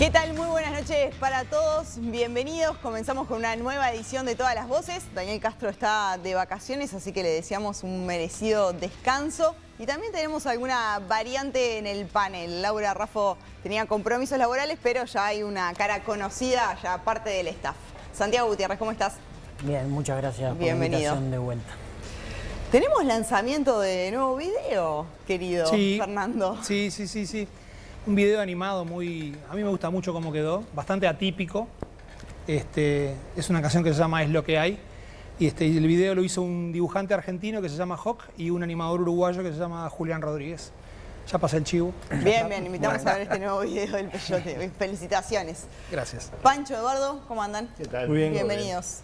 ¿Qué tal? Muy buenas noches para todos, bienvenidos. Comenzamos con una nueva edición de Todas las Voces. Daniel Castro está de vacaciones, así que le deseamos un merecido descanso. Y también tenemos alguna variante en el panel. Laura Raffo tenía compromisos laborales, pero ya hay una cara conocida, ya parte del staff. Santiago Gutiérrez, ¿cómo estás? Bien, muchas gracias por la Bienvenido. invitación de vuelta. ¿Tenemos lanzamiento de nuevo video, querido Fernando? Sí. Un video animado muy... A mí me gusta mucho cómo quedó, bastante atípico. Es una canción que se llama Es lo que hay. Y el video lo hizo un dibujante argentino que se llama Hawk y un animador uruguayo que se llama Julián Rodríguez. Ya pasé el chivo. Bien, invitamos a ver este nuevo video del Peyote. Felicitaciones. Gracias. Pancho, Eduardo, ¿cómo andan? ¿Qué tal? Muy bien. Bienvenidos.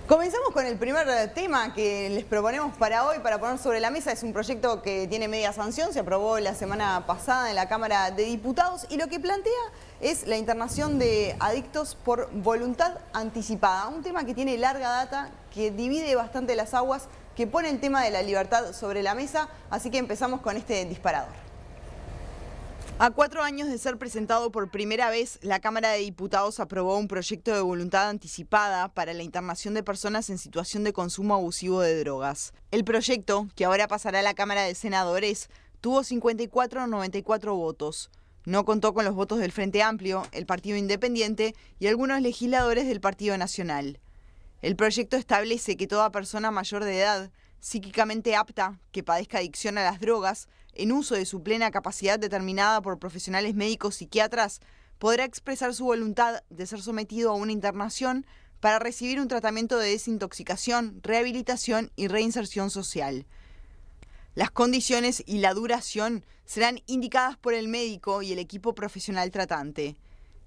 Comenzamos con el primer tema que les proponemos para hoy, para poner sobre la mesa. Es un proyecto que tiene media sanción, se aprobó la semana pasada en la Cámara de Diputados y lo que plantea es la internación de adictos por voluntad anticipada. Un tema que tiene larga data, que divide bastante las aguas, que pone el tema de la libertad sobre la mesa, así que empezamos con este disparador. A 4 años de ser presentado por primera vez, la Cámara de Diputados aprobó un proyecto de voluntad anticipada para la internación de personas en situación de consumo abusivo de drogas. El proyecto, que ahora pasará a la Cámara de Senadores, tuvo 54-94 votos. No contó con los votos del Frente Amplio, el Partido Independiente y algunos legisladores del Partido Nacional. El proyecto establece que toda persona mayor de edad, psíquicamente apta, que padezca adicción a las drogas, en uso de su plena capacidad determinada por profesionales médicos psiquiatras, podrá expresar su voluntad de ser sometido a una internación para recibir un tratamiento de desintoxicación, rehabilitación y reinserción social. Las condiciones y la duración serán indicadas por el médico y el equipo profesional tratante.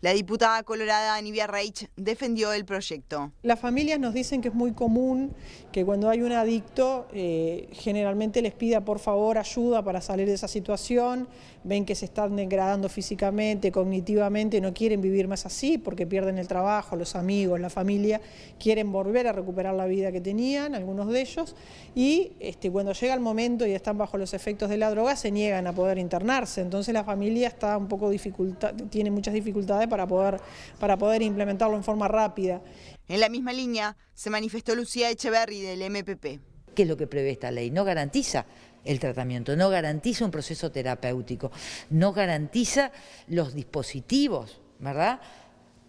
La diputada colorada Anivia Reich defendió el proyecto. Las familias nos dicen que es muy común que cuando hay un adicto generalmente les pida por favor ayuda para salir de esa situación, ven que se están degradando físicamente, cognitivamente, no quieren vivir más así porque pierden el trabajo, los amigos, la familia, quieren volver a recuperar la vida que tenían, algunos de ellos, y cuando llega el momento y están bajo los efectos de la droga se niegan a poder internarse, entonces la familia está un poco tiene muchas dificultades para poder implementarlo en forma rápida. En la misma línea se manifestó Lucía Echeverri del MPP. ¿Qué es lo que prevé esta ley? No garantiza el tratamiento, no garantiza un proceso terapéutico, no garantiza los dispositivos, ¿verdad?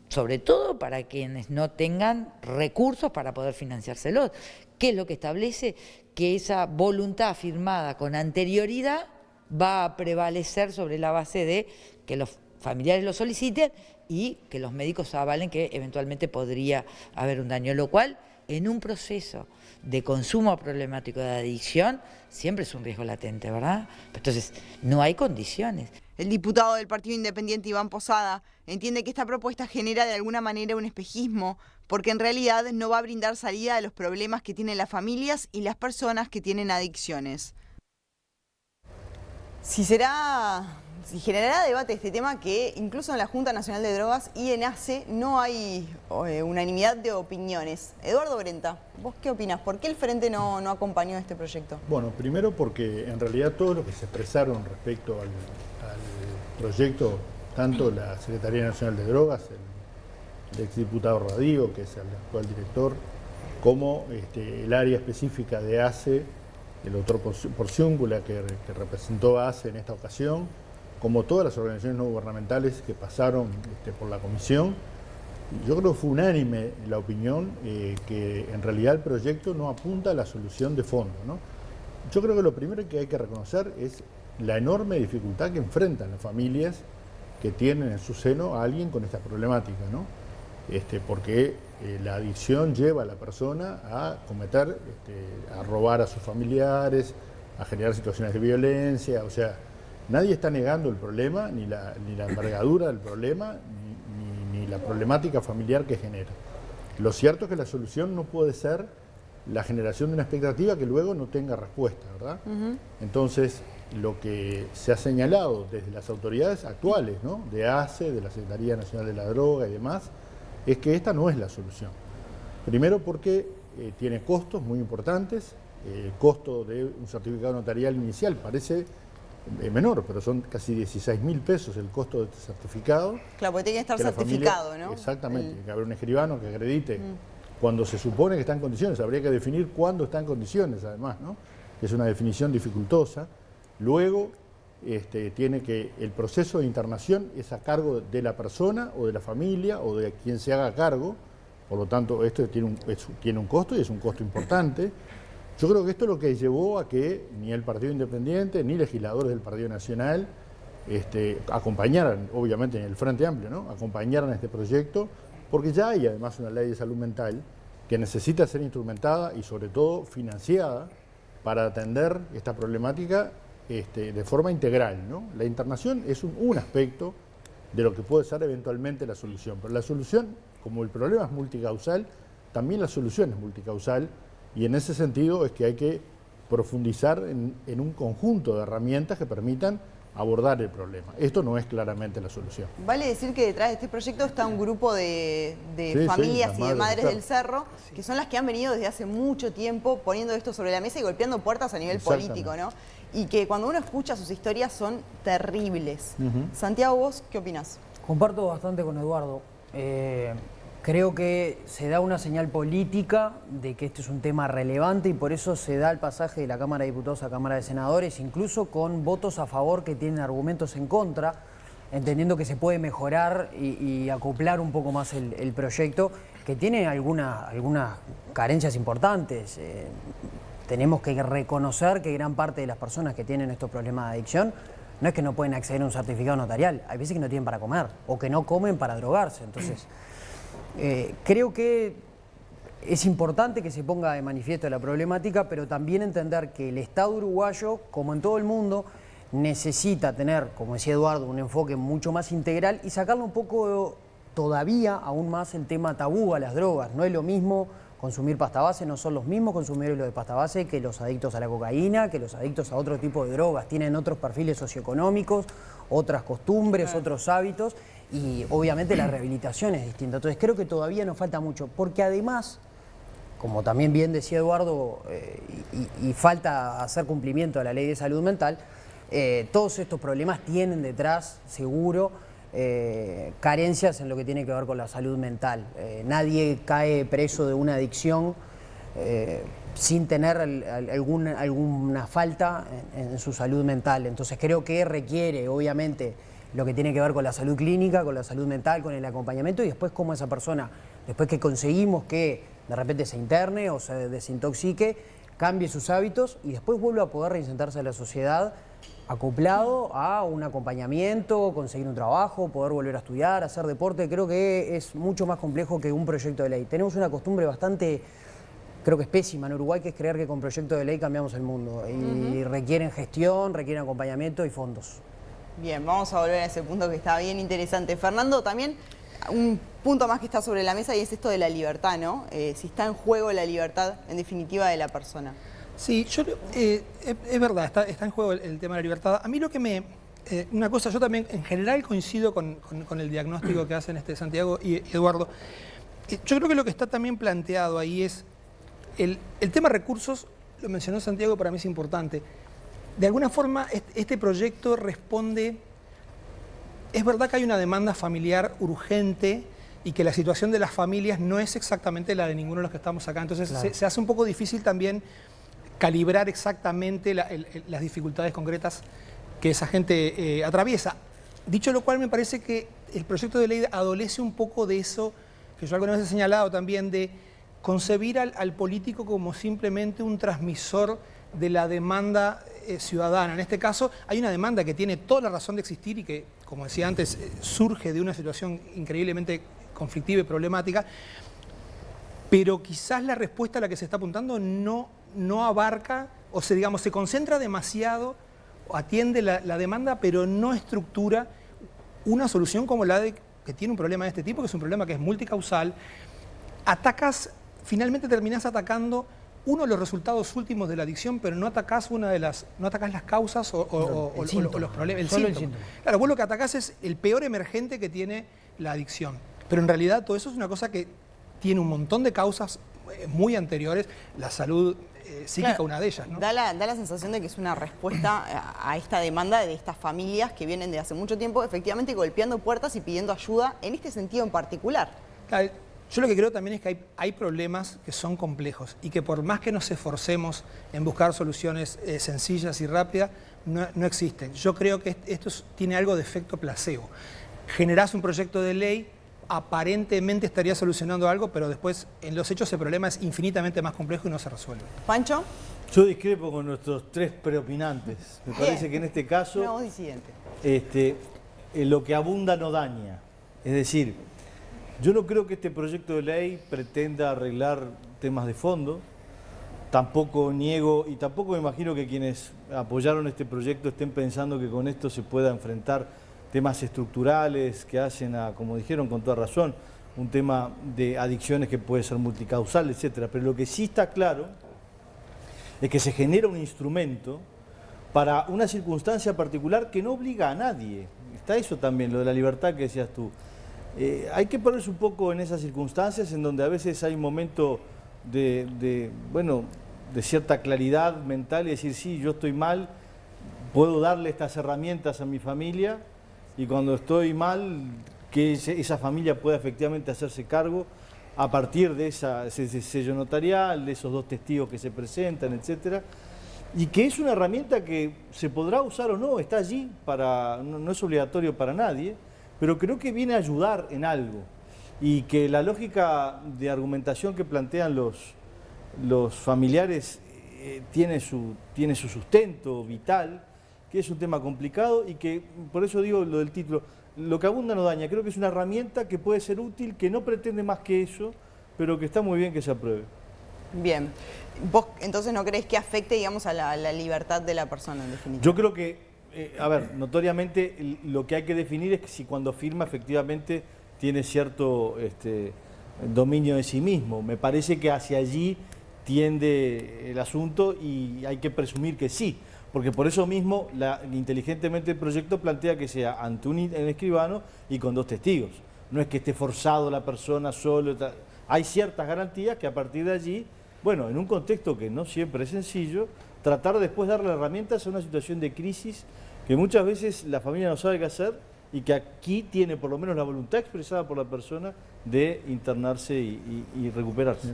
Sobre todo para quienes no tengan recursos para poder financiárselos. ¿Qué es lo que establece? Que esa voluntad firmada con anterioridad va a prevalecer sobre la base de que los familiares lo soliciten y que los médicos avalen que eventualmente podría haber un daño, lo cual en un proceso de consumo problemático de adicción siempre es un riesgo latente, ¿verdad? Entonces no hay condiciones. El diputado del Partido Independiente Iván Posada entiende que esta propuesta genera de alguna manera un espejismo porque en realidad no va a brindar salida a los problemas que tienen las familias y las personas que tienen adicciones. Si generará debate este tema que incluso en la Junta Nacional de Drogas y en ACE no hay unanimidad de opiniones. Eduardo Brenta, ¿vos qué opinás? ¿Por qué el Frente no acompañó este proyecto? Bueno, primero porque en realidad todo lo que se expresaron respecto al proyecto, tanto la Secretaría Nacional de Drogas, el exdiputado Rodrigo, que es el actual director, como el área específica de ACE, el doctor Porciúncula, que representó a ACE en esta ocasión, como todas las organizaciones no gubernamentales que pasaron por la comisión. Yo creo que fue unánime la opinión que en realidad el proyecto no apunta a la solución de fondo, ¿no? Yo creo que lo primero que hay que reconocer es la enorme dificultad que enfrentan las familias que tienen en su seno a alguien con esta problemática, ¿no? Porque la adicción lleva a la persona a cometer, a robar a sus familiares, a generar situaciones de violencia, o sea, nadie está negando el problema, ni la envergadura del problema, ni la problemática familiar que genera. Lo cierto es que la solución no puede ser la generación de una expectativa que luego no tenga respuesta, ¿verdad? Entonces, lo que se ha señalado desde las autoridades actuales, ¿no?, de ACE, de la Secretaría Nacional de la Droga y demás, es que esta no es la solución. Primero porque tiene costos muy importantes, el costo de un certificado notarial inicial parece menor, pero son casi 16.000 pesos el costo de este certificado. Claro, porque tiene que estar que la certificado, familia, ¿no? Exactamente, tiene que haber un escribano que acredite cuando se supone que está en condiciones. Habría que definir cuándo está en condiciones, además, ¿no? Es una definición dificultosa. Luego, tiene que el proceso de internación es a cargo de la persona o de la familia o de quien se haga cargo. Por lo tanto, esto tiene un costo y es un costo importante. Yo creo que esto es lo que llevó a que ni el Partido Independiente ni legisladores del Partido Nacional acompañaran, obviamente en el Frente Amplio, ¿no? Acompañaran este proyecto, porque ya hay además una ley de salud mental que necesita ser instrumentada y sobre todo financiada para atender esta problemática de forma integral, ¿no? La internación es un aspecto de lo que puede ser eventualmente la solución, pero la solución, como el problema es multicausal, también la solución es multicausal. Y en ese sentido es que hay que profundizar en un conjunto de herramientas que permitan abordar el problema. Esto no es claramente la solución. Vale decir que detrás de este proyecto está un grupo de familias y de madres del Cerro, que son las que han venido desde hace mucho tiempo poniendo esto sobre la mesa y golpeando puertas a nivel político, ¿no? Y que cuando uno escucha sus historias son terribles. Santiago, ¿vos qué opinás? Comparto bastante con Eduardo. Creo que se da una señal política de que este es un tema relevante y por eso se da el pasaje de la Cámara de Diputados a Cámara de Senadores, incluso con votos a favor que tienen argumentos en contra, entendiendo que se puede mejorar y acoplar un poco más el proyecto, que tiene algunas carencias importantes. Tenemos que reconocer que gran parte de las personas que tienen estos problemas de adicción no es que no pueden acceder a un certificado notarial, hay veces que no tienen para comer o que no comen para drogarse. Entonces, creo que es importante que se ponga de manifiesto la problemática, pero también entender que el Estado uruguayo, como en todo el mundo, necesita tener, como decía Eduardo, un enfoque mucho más integral y sacarle un poco todavía aún más el tema tabú a las drogas. No es lo mismo consumir pasta base, no son los mismos consumidores de pasta base que los adictos a la cocaína, que los adictos a otro tipo de drogas. Tienen otros perfiles socioeconómicos, otras costumbres, otros hábitos. Y obviamente la rehabilitación es distinta. Entonces creo que todavía nos falta mucho, porque además, como también bien decía Eduardo, y falta hacer cumplimiento a la ley de salud mental, todos estos problemas tienen detrás, seguro, carencias en lo que tiene que ver con la salud mental. Nadie cae preso de una adicción sin tener alguna falta en su salud mental. Entonces creo que requiere, obviamente, lo que tiene que ver con la salud clínica, con la salud mental, con el acompañamiento y después cómo esa persona, después que conseguimos que de repente se interne o se desintoxique, cambie sus hábitos y después vuelva a poder reinsertarse a la sociedad acoplado a un acompañamiento, conseguir un trabajo, poder volver a estudiar, hacer deporte. Creo que es mucho más complejo que un proyecto de ley. Tenemos una costumbre bastante, creo que es pésima en Uruguay, que es creer que con proyecto de ley cambiamos el mundo. Y requieren gestión, requieren acompañamiento y fondos. Bien, vamos a volver a ese punto que está bien interesante. Fernando, también un punto más que está sobre la mesa y es esto de la libertad, ¿no? Si está en juego la libertad, en definitiva, de la persona. Sí, es verdad, está en juego el tema de la libertad. A mí lo que una cosa, yo también en general coincido con el diagnóstico que hacen Santiago y Eduardo. Yo creo que lo que está también planteado ahí es el tema recursos, lo mencionó Santiago, para mí es importante. De alguna forma, este proyecto responde... Es verdad que hay una demanda familiar urgente y que la situación de las familias no es exactamente la de ninguno de los que estamos acá. Entonces, claro, se hace un poco difícil también calibrar exactamente las dificultades concretas que esa gente atraviesa. Dicho lo cual, me parece que el proyecto de ley adolece un poco de eso, que yo alguna vez he señalado también, de concebir al político como simplemente un transmisor de la demanda ciudadana. En este caso hay una demanda que tiene toda la razón de existir y que, como decía antes, surge de una situación increíblemente conflictiva y problemática, pero quizás la respuesta a la que se está apuntando no abarca, o se concentra demasiado, atiende la demanda, pero no estructura una solución como la de que tiene un problema de este tipo, que es un problema que es multicausal. Finalmente terminás atacando uno de los resultados últimos de la adicción, pero no atacás las causas o los problemas, el síntoma. Claro, vos lo que atacás es el peor emergente que tiene la adicción. Pero en realidad todo eso es una cosa que tiene un montón de causas muy anteriores. La salud psíquica, Claro, una de ellas, ¿no? Da la sensación de que es una respuesta a esta demanda de estas familias que vienen de hace mucho tiempo efectivamente golpeando puertas y pidiendo ayuda en este sentido en particular. Claro, yo lo que creo también es que hay problemas que son complejos y que por más que nos esforcemos en buscar soluciones sencillas y rápidas, no existen. Yo creo que esto tiene algo de efecto placebo. Generás un proyecto de ley, aparentemente estaría solucionando algo, pero después en los hechos el problema es infinitamente más complejo y no se resuelve. ¿Pancho? Yo discrepo con nuestros tres preopinantes. Me parece que en este caso Una voz disidente. lo que abunda no daña. Es decir, yo no creo que este proyecto de ley pretenda arreglar temas de fondo. Tampoco niego y tampoco me imagino que quienes apoyaron este proyecto estén pensando que con esto se pueda enfrentar temas estructurales que hacen como dijeron con toda razón, un tema de adicciones que puede ser multicausal, etcétera. Pero lo que sí está claro es que se genera un instrumento para una circunstancia particular que no obliga a nadie. Está eso también, lo de la libertad que decías tú. Hay que ponerse un poco en esas circunstancias en donde a veces hay un momento de cierta claridad mental y decir, sí, yo estoy mal, puedo darle estas herramientas a mi familia y cuando estoy mal, que esa familia pueda efectivamente hacerse cargo a partir de ese sello notarial, de esos 2 testigos que se presentan, etcétera, y que es una herramienta que se podrá usar o no, está allí, no es obligatorio para nadie, pero creo que viene a ayudar en algo y que la lógica de argumentación que plantean los familiares tiene su sustento vital, que es un tema complicado y que, por eso digo lo del título, lo que abunda no daña. Creo que es una herramienta que puede ser útil, que no pretende más que eso, pero que está muy bien que se apruebe. Bien. ¿Vos entonces no crees que afecte, digamos, a la libertad de la persona en definitiva? Yo creo que, notoriamente lo que hay que definir es que si cuando firma efectivamente tiene cierto dominio de sí mismo. Me parece que hacia allí tiende el asunto y hay que presumir que sí. Porque por eso mismo, inteligentemente el proyecto plantea que sea ante un escribano y con 2 testigos. No es que esté forzado la persona solo. Hay ciertas garantías que a partir de allí, bueno, en un contexto que no siempre es sencillo, tratar después de darle herramientas a una situación de crisis que muchas veces la familia no sabe qué hacer y que aquí tiene por lo menos la voluntad expresada por la persona de internarse y recuperarse.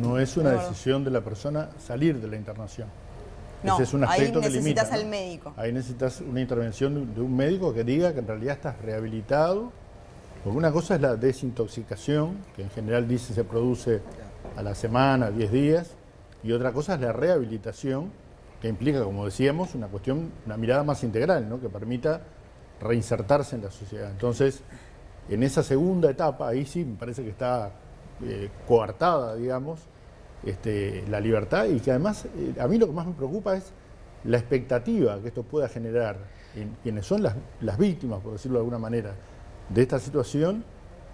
No es una decisión de la persona salir de la internación. No, ese es un aspecto ahí que limita, necesitas al médico. Ahí necesitas una intervención de un médico que diga que en realidad estás rehabilitado. Porque una cosa es la desintoxicación, que en general dice se produce a la semana, 10 días, y otra cosa es la rehabilitación, que implica, como decíamos, una mirada más integral, ¿no? Que permita reinsertarse en la sociedad. Entonces, en esa segunda etapa, ahí sí me parece que está coartada, digamos, la libertad y que además, a mí lo que más me preocupa es la expectativa que esto pueda generar en quienes son las víctimas, por decirlo de alguna manera, de esta situación,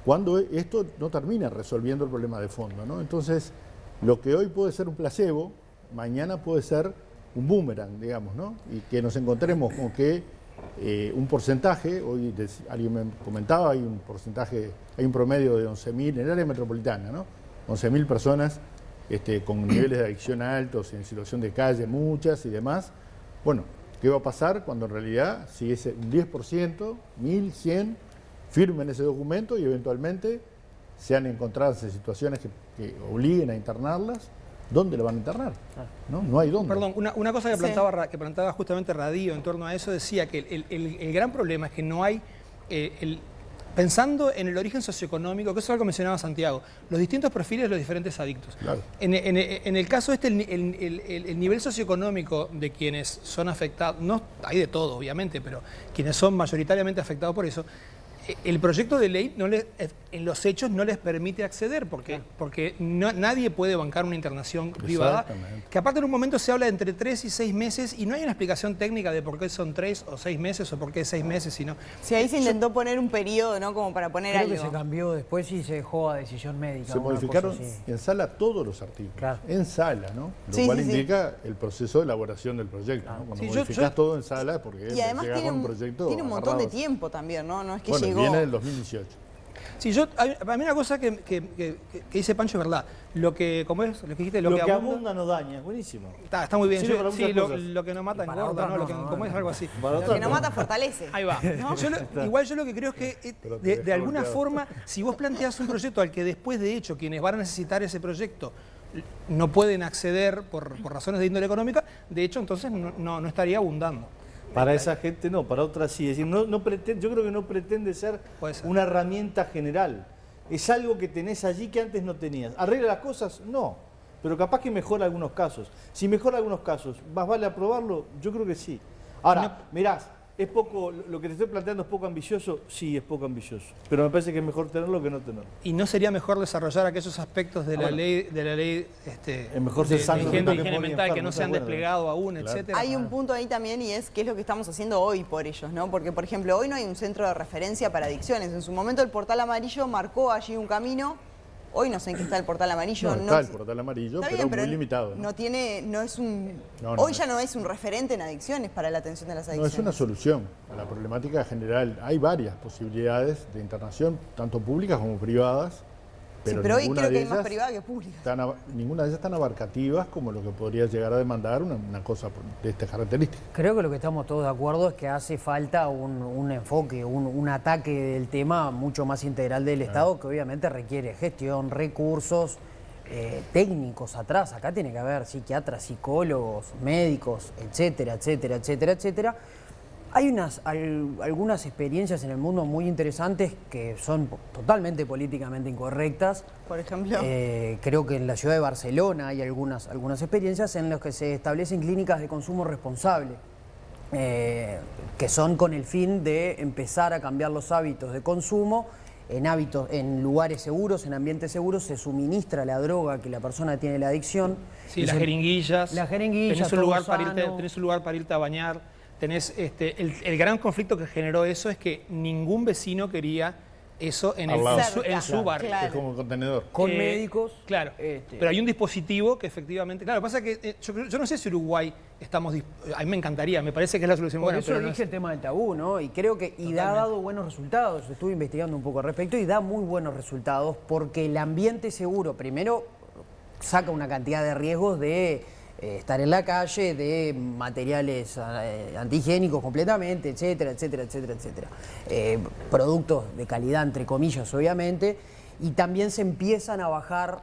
cuando esto no termina resolviendo el problema de fondo, ¿no? Entonces, lo que hoy puede ser un placebo, mañana puede ser un boomerang, digamos, ¿no? Y que nos encontremos con que un porcentaje, hoy alguien me comentaba, hay un promedio de 11.000 en el área metropolitana, ¿no? 11.000 personas con niveles de adicción altos, en situación de calle, muchas y demás. Bueno, ¿qué va a pasar cuando en realidad, si es un 10%, 1.100, firmen ese documento y eventualmente sean encontradas en situaciones que obliguen a internarlas? ¿Dónde lo van a internar? No hay dónde. Perdón, una cosa que planteaba justamente Radío en torno a eso, decía que el gran problema es que no hay... Pensando en el origen socioeconómico, que eso es algo que mencionaba Santiago, los distintos perfiles de los diferentes adictos. Claro. En el caso el nivel socioeconómico de quienes son afectados, no hay de todo obviamente, pero quienes son mayoritariamente afectados por eso, el proyecto de ley en los hechos no les permite acceder porque nadie puede bancar una internación privada, que aparte en un momento se habla de entre 3 y 6 meses y no hay una explicación técnica de por qué son 3 o 6 meses o por qué 6 meses, sino... Sí, ahí se intentó poner un periodo, ¿no? Como para poner Creo algo. que se cambió después y se dejó a decisión médica. Se modificaron en sala todos los artículos, en sala, ¿no? Lo cual indica el proceso de elaboración del proyecto, ¿no? Cuando modificás todo en sala es porque y además llegás con un proyecto tiene un montón de agarrado. tiempo también, ¿no? No es que Bueno, llegó... viene del 2018. Sí, a mí una cosa que dice Pancho es verdad. Lo que, ¿cómo es? Lo que dijiste, Lo que abunda no daña, es buenísimo. Está muy bien. Sirve para muchas cosas. Lo que no mata para engorda, otras ¿no? no, ¿Cómo es? Algo así. Lo que no mata fortalece. Ahí va. Igual yo lo que creo es que de alguna forma, si vos planteás un proyecto al que después, de hecho, quienes van a necesitar ese proyecto no pueden acceder por razones de índole económica, de hecho, entonces no estaría abundando. Para esa gente no, para otras sí. Es decir, yo creo que no pretende ser una herramienta general. Es algo que tenés allí que antes no tenías. ¿Arregla las cosas? No. Pero capaz que mejora algunos casos. Si mejora algunos casos, ¿más vale aprobarlo? Yo creo que sí. Ahora, mirás, es poco, lo que te estoy planteando es poco ambicioso, sí, es poco ambicioso. Pero me parece que es mejor tenerlo que no tenerlo. ¿Y no sería mejor desarrollar aquellos aspectos de la ley es mejor ser sano de higiene que mental que no se han desplegado aún, Claro. etcétera? Hay un punto ahí también y es qué es lo que estamos haciendo hoy por ellos, ¿no? Porque, por ejemplo, hoy no hay un centro de referencia para adicciones. En su momento el Portal Amarillo marcó allí un camino. Hoy no sé en qué está el Portal Amarillo. No, está el Portal Amarillo, Está pero bien, muy limitado. No es un. No, hoy ya no es un referente en adicciones para la atención de las No adicciones. es una solución a la problemática general. Hay varias posibilidades de internación, tanto públicas como privadas, Sí, pero pero hoy ninguna creo de que hay más ellas privada que pública. ninguna de ellas tan abarcativas como lo que podría llegar a demandar una cosa de estas características. Creo que lo que estamos todos de acuerdo es que hace falta un enfoque, un ataque del tema mucho más integral del Estado, que obviamente requiere gestión, recursos, técnicos atrás. Acá tiene que haber psiquiatras, psicólogos, médicos, etcétera, etcétera, etcétera, etcétera. Hay algunas experiencias en el mundo muy interesantes que son totalmente políticamente incorrectas. Por ejemplo. Creo que en la ciudad de Barcelona hay algunas experiencias en las que se establecen clínicas de consumo responsable, que son con el fin de empezar a cambiar los hábitos de consumo. En lugares seguros, en ambientes seguros, se suministra la droga que la persona tiene la adicción. Sí, las jeringuillas. Las jeringuillas, tenés un todo lugar para irte a bañar. Tenés el gran conflicto que generó eso es que ningún vecino quería eso en su barrio. Claro. Es como un contenedor. Con médicos. Claro, pero hay un dispositivo que efectivamente... Claro, pasa que yo no sé si Uruguay estamos... A mí me encantaría, me parece que es la solución Por buena, eso pero no dije es- el tema del tabú, ¿no? Y creo que ha dado buenos resultados. Estuve investigando un poco al respecto y da muy buenos resultados porque el ambiente seguro, primero, saca una cantidad de riesgos de estar en la calle, de materiales antihigiénicos completamente, etcétera, etcétera, etcétera, etcétera. Productos de calidad, entre comillas, obviamente, y también se empiezan a bajar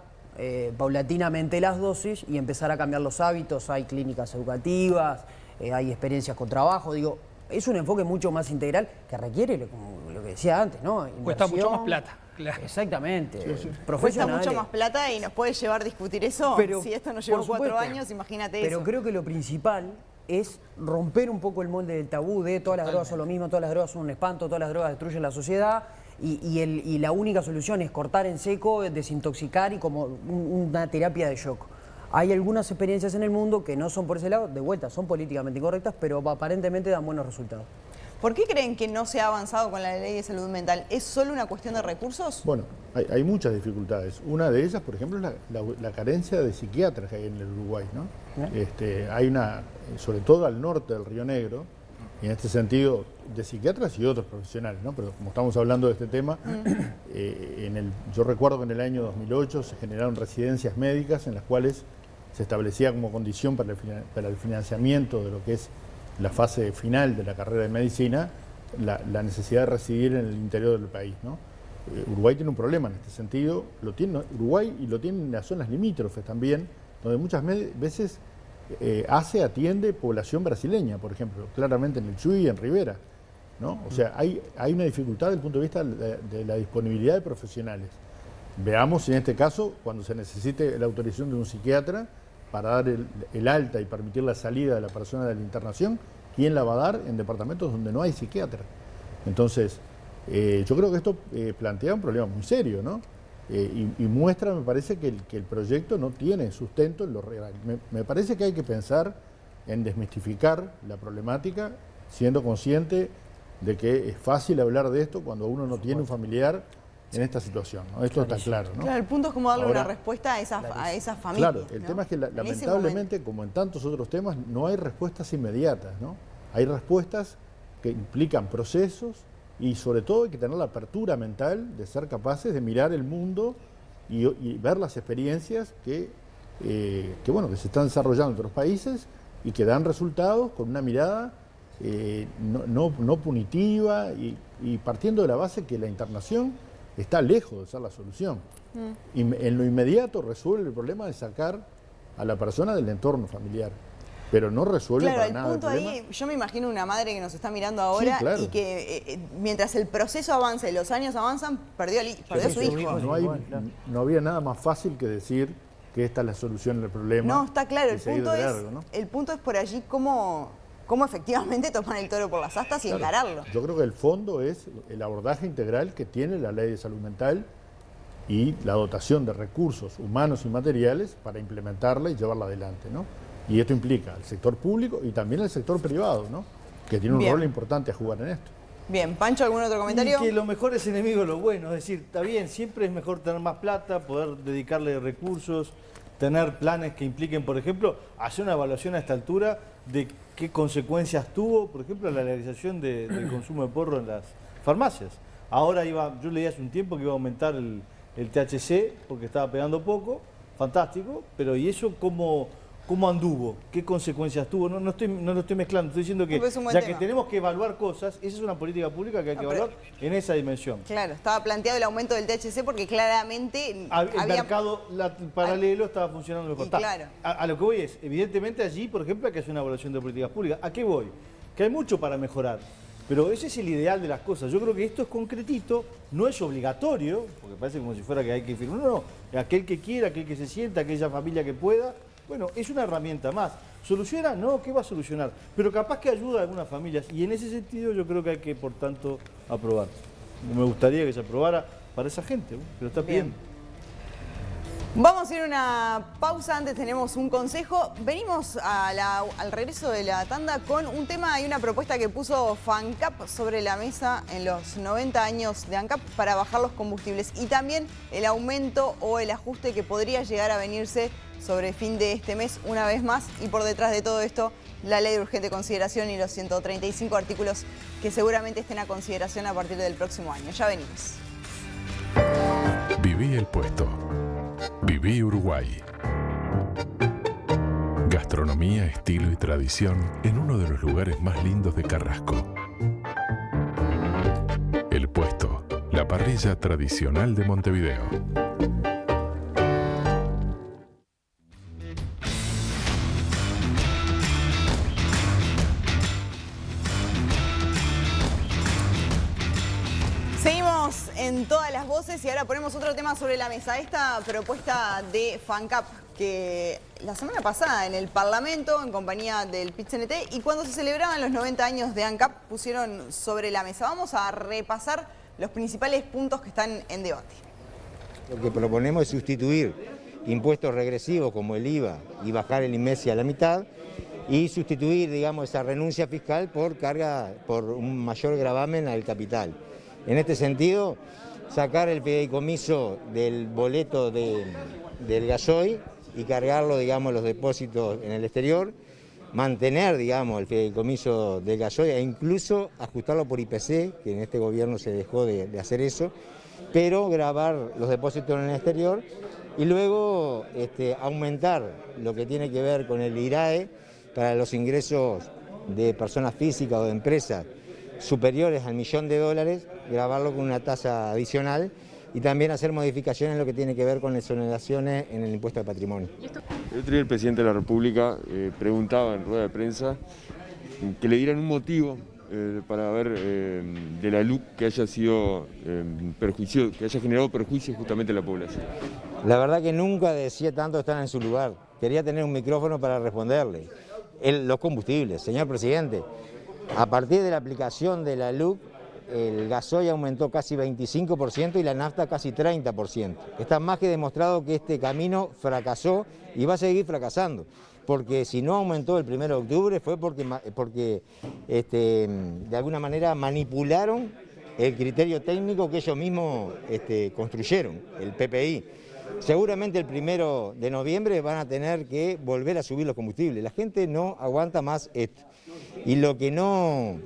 paulatinamente las dosis y empezar a cambiar los hábitos. Hay clínicas educativas, hay experiencias con trabajo, digo, es un enfoque mucho más integral que requiere, como lo que decía antes, ¿no? Cuesta mucho Inversión. más plata. Claro. Exactamente. Cuesta Profesionales. mucho más plata y nos puede llevar a discutir eso. Pero, si esto nos llevó por 4 supuesto. años, imagínate Pero eso. creo que lo principal es romper un poco el molde del tabú de todas las drogas son lo mismo, todas las drogas son un espanto, todas las drogas destruyen la sociedad y la única solución es cortar en seco, desintoxicar y como una terapia de shock. Hay algunas experiencias en el mundo que no son por ese lado, de vuelta, son políticamente incorrectas, pero aparentemente dan buenos resultados. ¿Por qué creen que no se ha avanzado con la ley de salud mental? ¿Es solo una cuestión de recursos? Bueno, hay muchas dificultades. Una de ellas, por ejemplo, es la carencia de psiquiatras que hay en el Uruguay, ¿no? Hay una, sobre todo al norte del Río Negro, y en este sentido de psiquiatras y otros profesionales, ¿no? Pero como estamos hablando de este tema, yo recuerdo que en el año 2008 se generaron residencias médicas en las cuales se establecía como condición para el financiamiento de lo que es la fase final de la carrera de medicina, la necesidad de residir en el interior del país, ¿no? Uruguay tiene un problema en este sentido, lo tiene Uruguay y lo tienen las zonas limítrofes también, donde muchas veces atiende población brasileña, por ejemplo, claramente en el Chuy y en Rivera, ¿no? O sea, hay una dificultad desde el punto de vista de la disponibilidad de profesionales. Veamos si en este caso, cuando se necesite la autorización de un psiquiatra para dar el alta y permitir la salida de la persona de la internación, ¿quién la va a dar en departamentos donde no hay psiquiatra? Entonces, yo creo que esto plantea un problema muy serio, ¿no? Y muestra, me parece, que el proyecto no tiene sustento en lo real. Me parece que hay que pensar en desmistificar la problemática, siendo consciente de que es fácil hablar de esto cuando uno no tiene un familiar en esta situación, ¿no? Esto está claro, ¿no? Claro, el punto es cómo darle Ahora, una respuesta a esas familias. Claro, el ¿no? tema es que En ese lamentablemente, como en tantos otros temas, no hay respuestas inmediatas, ¿no? Hay respuestas que implican procesos y sobre todo hay que tener la apertura mental de ser capaces de mirar el mundo y ver las experiencias que se están desarrollando en otros países y que dan resultados con una mirada no punitiva y partiendo de la base que la internación está lejos de ser la solución. Y en lo inmediato resuelve el problema de sacar a la persona del entorno familiar, pero no resuelve para nada el problema. Ahí, yo me imagino una madre que nos está mirando ahora, sí, claro, y que mientras el proceso avanza y los años avanzan, perdió a su hijo. No había nada más fácil que decir que esta es la solución del problema. No, está claro, el punto es por allí cómo efectivamente tomar el toro por las astas y encararlo. Yo creo que el fondo es el abordaje integral que tiene la Ley de Salud Mental y la dotación de recursos humanos y materiales para implementarla y llevarla adelante, ¿no? Y esto implica al sector público y también al sector privado, ¿no? Que tiene un rol importante a jugar en esto. Bien, Pancho, ¿algún otro comentario? Y que lo mejor es enemigo de lo bueno, es decir, está bien, siempre es mejor tener más plata, poder dedicarle recursos, tener planes que impliquen, por ejemplo, hacer una evaluación a esta altura de qué consecuencias tuvo, por ejemplo, la legalización del consumo de porro en las farmacias. Ahora yo leí hace un tiempo que iba a aumentar el THC porque estaba pegando poco, fantástico, pero ¿y eso cómo anduvo? ¿Qué consecuencias tuvo? No lo estoy mezclando, estoy diciendo que ya que tenemos que evaluar cosas, esa es una política pública que hay que evaluar en esa dimensión. Claro, estaba planteado el aumento del THC porque claramente el mercado paralelo estaba funcionando mejor. Claro. A lo que voy es, evidentemente allí, por ejemplo, hay que hacer una evaluación de políticas públicas. ¿A qué voy? Que hay mucho para mejorar. Pero ese es el ideal de las cosas. Yo creo que esto es concretito, no es obligatorio, porque parece como si fuera que hay que firmar. No, aquel que quiera, aquel que se sienta, aquella familia que pueda. Bueno, es una herramienta más. ¿Soluciona? No, ¿qué va a solucionar? Pero capaz que ayuda a algunas familias. Y en ese sentido yo creo que hay que, por tanto, aprobar. Me gustaría que se aprobara para esa gente, pero está pidiendo. Vamos a ir a una pausa, antes tenemos un consejo. Venimos al regreso de la tanda con un tema y una propuesta que puso FANCAP sobre la mesa en los 90 años de ANCAP para bajar los combustibles y también el aumento o el ajuste que podría llegar a venirse sobre fin de este mes una vez más. Y por detrás de todo esto, la ley de urgente consideración y los 135 artículos que seguramente estén a consideración a partir del próximo año. Ya venimos. Viví el puesto. Viví Uruguay. Gastronomía, estilo y tradición en uno de los lugares más lindos de Carrasco. El Puesto, la parrilla tradicional de Montevideo. Seguimos en todas las voces y ahora ponemos otro tema sobre la mesa. Esta propuesta de FANCAP que la semana pasada en el Parlamento, en compañía del PIT-CNT, y cuando se celebraban los 90 años de ANCAP, pusieron sobre la mesa. Vamos a repasar los principales puntos que están en debate. Lo que proponemos es sustituir impuestos regresivos como el IVA y bajar el IMESI a la mitad, y sustituir, digamos, esa renuncia fiscal por un mayor gravamen al capital. En este sentido, sacar el fideicomiso del boleto del gasoil y cargarlo, digamos, los depósitos en el exterior, mantener, digamos, el fideicomiso del gasoil e incluso ajustarlo por IPC, que en este gobierno se dejó de hacer eso, pero gravar los depósitos en el exterior y luego aumentar lo que tiene que ver con el IRAE para los ingresos de personas físicas o de empresas superiores al $1.000.000, grabarlo con una tasa adicional y también hacer modificaciones en lo que tiene que ver con exoneraciones en el impuesto al patrimonio. El otro día el presidente de la República preguntaba en rueda de prensa que le dieran un motivo para ver de la LUC que haya sido que haya generado perjuicio justamente a la población. La verdad que nunca decía tanto estar en su lugar. Quería tener un micrófono para responderle. Los combustibles, señor presidente. A partir de la aplicación de la LUC, el gasoil aumentó casi 25% y la nafta casi 30%. Está más que demostrado que este camino fracasó y va a seguir fracasando, porque si no aumentó el 1 de octubre fue porque de alguna manera manipularon el criterio técnico que ellos mismos construyeron, el PPI. Seguramente el 1 de noviembre van a tener que volver a subir los combustibles. La gente no aguanta más esto. Y lo que no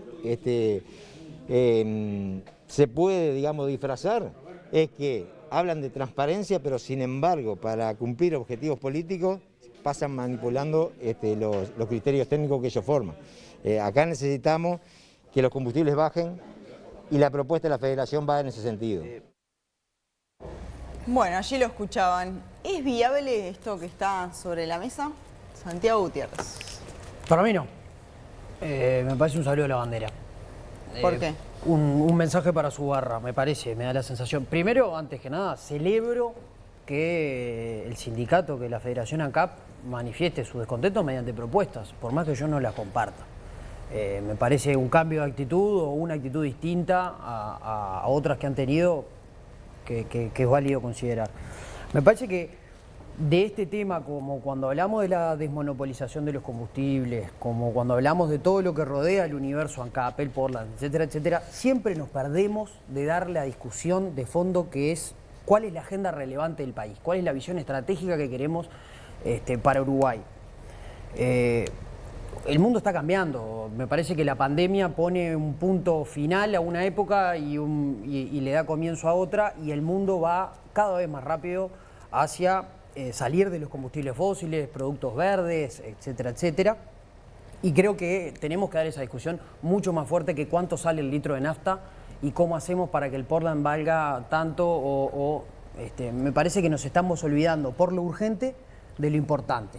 se puede, digamos, disfrazar, es que hablan de transparencia, pero sin embargo, para cumplir objetivos políticos, pasan manipulando los criterios técnicos que ellos forman. Acá necesitamos que los combustibles bajen y la propuesta de la Federación va en ese sentido. Bueno, allí lo escuchaban. ¿Es viable esto que está sobre la mesa? Santiago Gutiérrez. Para mí no. Me parece un saludo a la bandera. ¿Por qué? Un mensaje para su barra, me parece, me da la sensación. Primero, antes que nada, celebro que el sindicato, que la Federación ANCAP manifieste su descontento mediante propuestas, por más que yo no las comparta. Me parece un cambio de actitud o una actitud distinta a otras que han tenido que es válido considerar. Me parece que de este tema, como cuando hablamos de la desmonopolización de los combustibles, como cuando hablamos de todo lo que rodea el universo ANCAP, el Portland, etcétera, etcétera, siempre nos perdemos de dar la discusión de fondo que es cuál es la agenda relevante del país, cuál es la visión estratégica que queremos para Uruguay. El mundo está cambiando, me parece que la pandemia pone un punto final a una época y le da comienzo a otra, y el mundo va cada vez más rápido hacia salir de los combustibles fósiles, productos verdes, etcétera, etcétera. Y creo que tenemos que dar esa discusión mucho más fuerte que cuánto sale el litro de nafta y cómo hacemos para que el Portland valga tanto me parece que nos estamos olvidando por lo urgente de lo importante.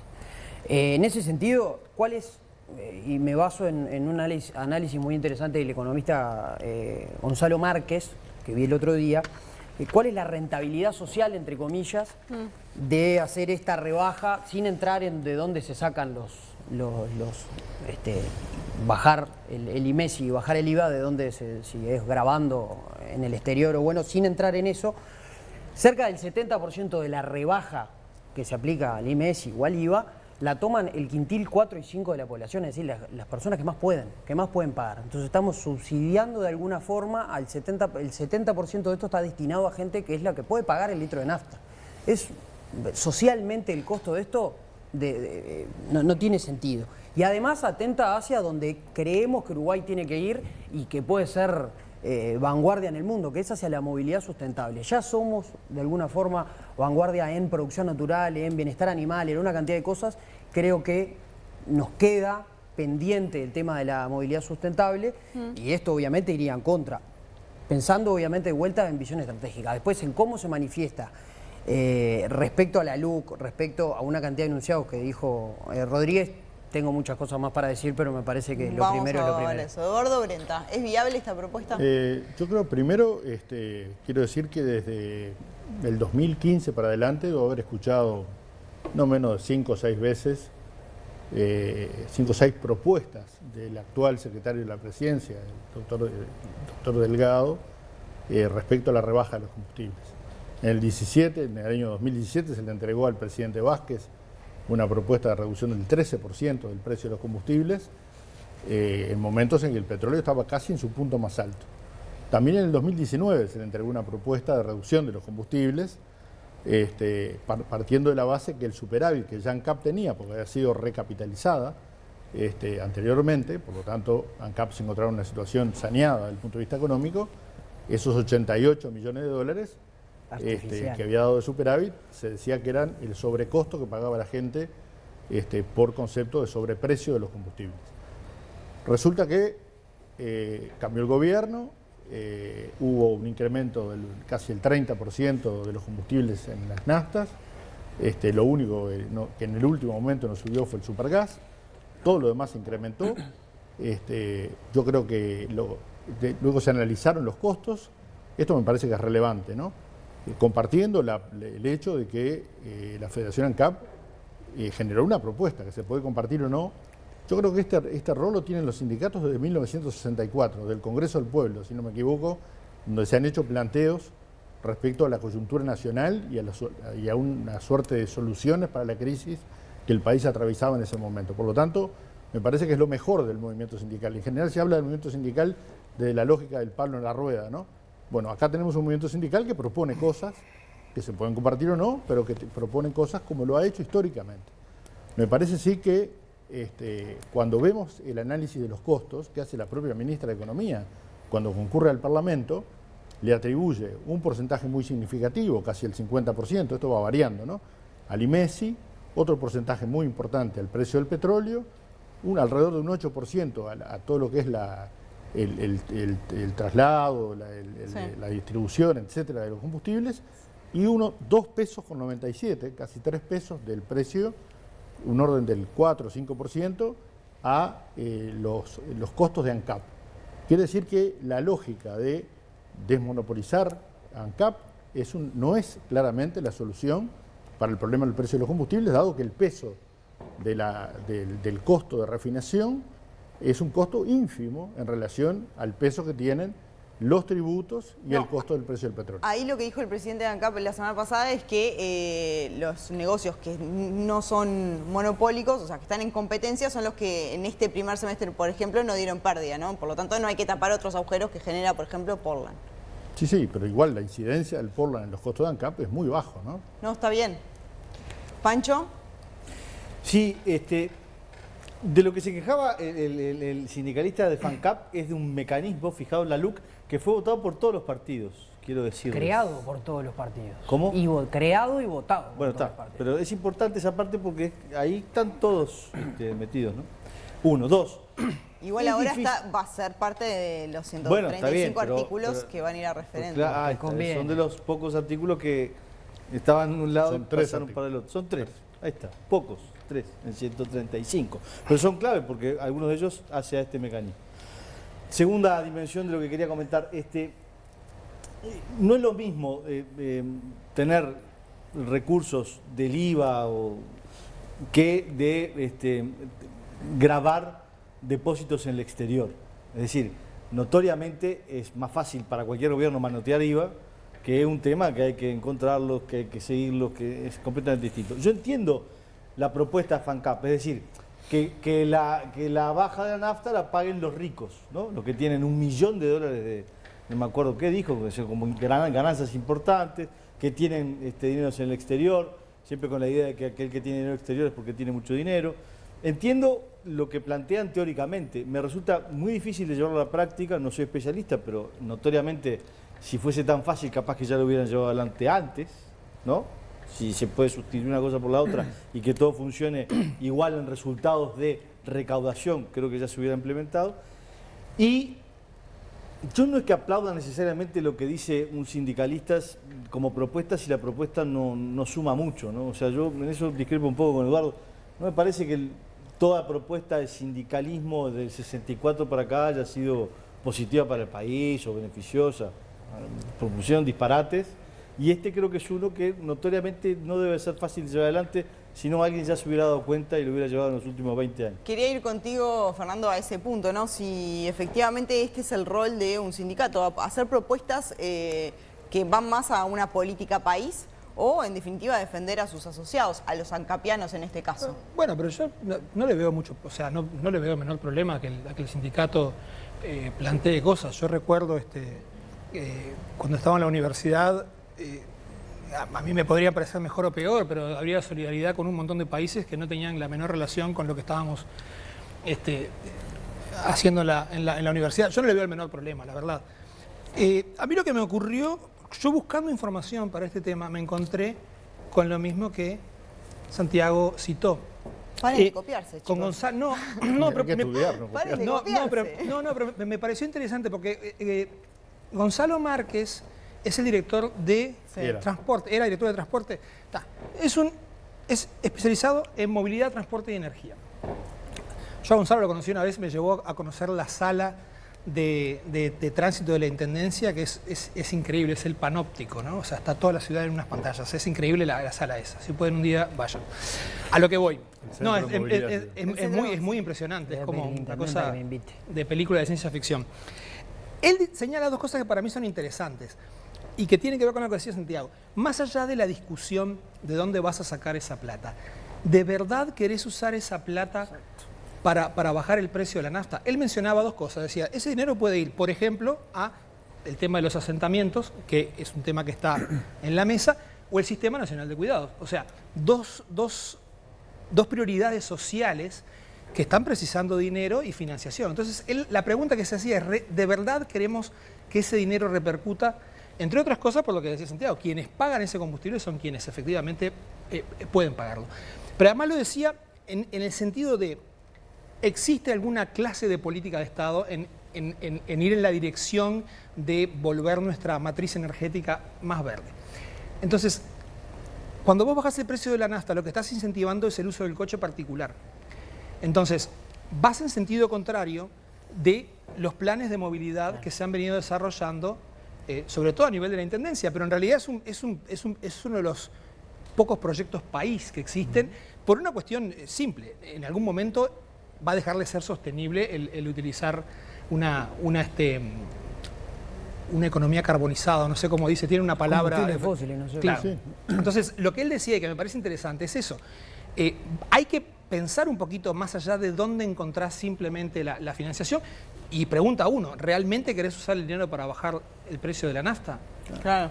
En ese sentido, ¿cuál es? Y me baso en un análisis muy interesante del economista Gonzalo Márquez, que vi el otro día. ¿Cuál es la rentabilidad social, entre comillas, de hacer esta rebaja sin entrar en de dónde se sacan bajar el IMESI y bajar el IVA, de dónde si es grabando en el exterior o bueno, sin entrar en eso? Cerca del 70% de la rebaja que se aplica al IMESI o al IVA la toman el quintil 4 y 5 de la población, es decir, las personas que más pueden pagar. Entonces estamos subsidiando de alguna forma el 70% de esto está destinado a gente que es la que puede pagar el litro de nafta. Socialmente el costo de esto no tiene sentido. Y además atenta hacia donde creemos que Uruguay tiene que ir y que puede ser vanguardia en el mundo, que es hacia la movilidad sustentable. Ya somos, de alguna forma, vanguardia en producción natural, en bienestar animal, en una cantidad de cosas. Creo que nos queda pendiente el tema de la movilidad sustentable y esto obviamente iría en contra. Pensando obviamente de vuelta en visión estratégica. Después en cómo se manifiesta respecto a la LUC, respecto a una cantidad de enunciados que dijo Rodríguez, tengo muchas cosas más para decir, pero me parece que lo primero es lo primero. Eso. Eduardo Brenta, ¿es viable esta propuesta? Yo creo primero, quiero decir que desde el 2015 para adelante debo haber escuchado no menos de 5 o 6 veces, 5 o 6 propuestas del actual secretario de la Presidencia, el doctor Delgado, respecto a la rebaja de los combustibles. En el año 2017 se le entregó al presidente Vázquez una propuesta de reducción del 13% del precio de los combustibles, en momentos en que el petróleo estaba casi en su punto más alto. También en el 2019 se le entregó una propuesta de reducción de los combustibles, partiendo de la base que el superávit que ya ANCAP tenía, porque había sido recapitalizada anteriormente, por lo tanto ANCAP se encontraba en una situación saneada desde el punto de vista económico, esos 88 millones de dólares que había dado de superávit, se decía que eran el sobrecosto que pagaba la gente por concepto de sobreprecio de los combustibles. Resulta que cambió el gobierno, hubo un incremento del casi el 30% de los combustibles en las naftas, lo único que en el último momento no subió fue el supergas, todo lo demás se incrementó. Yo creo que luego se analizaron los costos, esto me parece que es relevante, ¿no? Compartiendo el hecho de que la Federación ANCAP generó una propuesta que se puede compartir o no. Yo creo que este rol lo tienen los sindicatos desde 1964, del Congreso del Pueblo, si no me equivoco, donde se han hecho planteos respecto a la coyuntura nacional y a una suerte de soluciones para la crisis que el país atravesaba en ese momento. Por lo tanto, me parece que es lo mejor del movimiento sindical. En general se habla del movimiento sindical desde la lógica del palo en la rueda, ¿no? Bueno, acá tenemos un movimiento sindical que propone cosas que se pueden compartir o no, pero que propone cosas como lo ha hecho históricamente. Me parece sí que cuando vemos el análisis de los costos que hace la propia ministra de Economía, cuando concurre al Parlamento, le atribuye un porcentaje muy significativo, casi el 50%, esto va variando, ¿no?, al IMESI, otro porcentaje muy importante al precio del petróleo, alrededor de un 8% a todo lo que es el traslado, la distribución, etcétera, de los combustibles, y 2 pesos con 97, casi 3 pesos del precio, un orden del 4 o 5% a los costos de ANCAP. Quiere decir que la lógica de desmonopolizar ANCAP no es claramente la solución para el problema del precio de los combustibles, dado que el peso del costo de refinación es un costo ínfimo en relación al peso que tienen los tributos y el costo del precio del petróleo. Ahí lo que dijo el presidente de ANCAP la semana pasada es que los negocios que no son monopólicos, o sea, que están en competencia, son los que en este primer semestre, por ejemplo, no dieron pérdida, ¿no? Por lo tanto, no hay que tapar otros agujeros que genera, por ejemplo, Portland. Sí, pero igual la incidencia del Portland en los costos de ANCAP es muy bajo, ¿no? No, está bien. ¿Pancho? Sí, de lo que se quejaba el sindicalista de FANCAP es de un mecanismo fijado en la LUC que fue votado por todos los partidos, quiero decir. Creado por todos los partidos. ¿Cómo? Creado y votado. Bueno, está, pero es importante esa parte porque ahí están todos metidos, ¿no? 1, 2. Igual ahora va a ser parte de los 135 artículos que van a ir a referéndum. Son de los pocos artículos que estaban en un lado y pasaron para el otro. Son 3, ahí está, pocos. 3 en 135, pero son clave porque algunos de ellos hacen este mecanismo. Segunda dimensión de lo que quería comentar, no es lo mismo tener recursos del IVA que de gravar depósitos en el exterior. Es decir, notoriamente es más fácil para cualquier gobierno manotear IVA, que es un tema que hay que encontrarlos, que hay que seguirlos, que es completamente distinto. Yo entiendo la propuesta de FANCAP, es decir, que la baja de la nafta la paguen los ricos, ¿no? Los que tienen $1 millón de, no me acuerdo qué dijo, como ganancias importantes, que tienen dineros en el exterior, siempre con la idea de que aquel que tiene dinero exterior es porque tiene mucho dinero. Entiendo lo que plantean teóricamente, me resulta muy difícil de llevarlo a la práctica, no soy especialista, pero notoriamente si fuese tan fácil capaz que ya lo hubieran llevado adelante antes, ¿no? Si se puede sustituir una cosa por la otra y que todo funcione igual en resultados de recaudación, creo que ya se hubiera implementado. Y yo no es que aplauda necesariamente lo que dice un sindicalista como propuesta si la propuesta no suma mucho, ¿no? O sea, yo en eso discrepo un poco con Eduardo. No me parece que toda propuesta de sindicalismo del 64 para acá haya sido positiva para el país o beneficiosa. Propusieron disparates. Y creo que es uno que notoriamente no debe ser fácil de llevar adelante, si no alguien ya se hubiera dado cuenta y lo hubiera llevado en los últimos 20 años. Quería ir contigo, Fernando, a ese punto, ¿no? Si efectivamente este es el rol de un sindicato, hacer propuestas que van más a una política país o, en definitiva, defender a sus asociados, a los ancapianos en este caso. Bueno, pero yo no le veo mucho, o sea, no le veo menor problema a que el sindicato plantee cosas. Yo recuerdo cuando estaba en la universidad, a mí me podría parecer mejor o peor, pero habría solidaridad con un montón de países que no tenían la menor relación con lo que estábamos haciendo en la universidad. Yo no le veo el menor problema, la verdad. A mí lo que me ocurrió, yo buscando información para este tema, me encontré con lo mismo que Santiago citó. Paren de copiarse, chicos. Con Gonzalo, pero me pareció interesante porque Gonzalo Márquez es el director de transporte, era director de transporte. Es especializado en movilidad, transporte y energía. Yo a Gonzalo lo conocí una vez, me llevó a conocer la sala de tránsito de la Intendencia, que es increíble, es el panóptico, ¿no? O sea, está toda la ciudad en unas pantallas, es increíble la sala esa. Si pueden un día, vayan. A lo que voy. No, es muy impresionante, es como una cosa de película de ciencia ficción. Él señala 2 cosas que para mí son interesantes y que tienen que ver con lo que decía Santiago. Más allá de la discusión de dónde vas a sacar esa plata, ¿de verdad querés usar esa plata para bajar el precio de la nafta? Él mencionaba 2 cosas. Decía, ese dinero puede ir, por ejemplo, a el tema de los asentamientos, que es un tema que está en la mesa, o el Sistema Nacional de Cuidados. O sea, dos prioridades sociales que están precisando dinero y financiación. Entonces, la pregunta que se hacía es, ¿de verdad queremos que ese dinero repercuta? Entre otras cosas, por lo que decía Santiago, quienes pagan ese combustible son quienes efectivamente pueden pagarlo. Pero además lo decía en el sentido de, ¿existe alguna clase de política de Estado en ir en la dirección de volver nuestra matriz energética más verde? Entonces, cuando vos bajás el precio de la nafta, lo que estás incentivando es el uso del coche particular. Entonces, vas en sentido contrario de los planes de movilidad que se han venido desarrollando, sobre todo a nivel de la Intendencia, pero en realidad es uno de los pocos proyectos país que existen por una cuestión simple. En algún momento va a dejar de ser sostenible el utilizar una economía carbonizada, no sé cómo dice, tiene una palabra... Combustibles fósiles, no sé. Claro. Sí. Entonces, lo que él decía y que me parece interesante es eso. Hay que pensar un poquito más allá de dónde encontrás simplemente la financiación. Y pregunta uno, ¿realmente querés usar el dinero para bajar el precio de la nafta? Claro.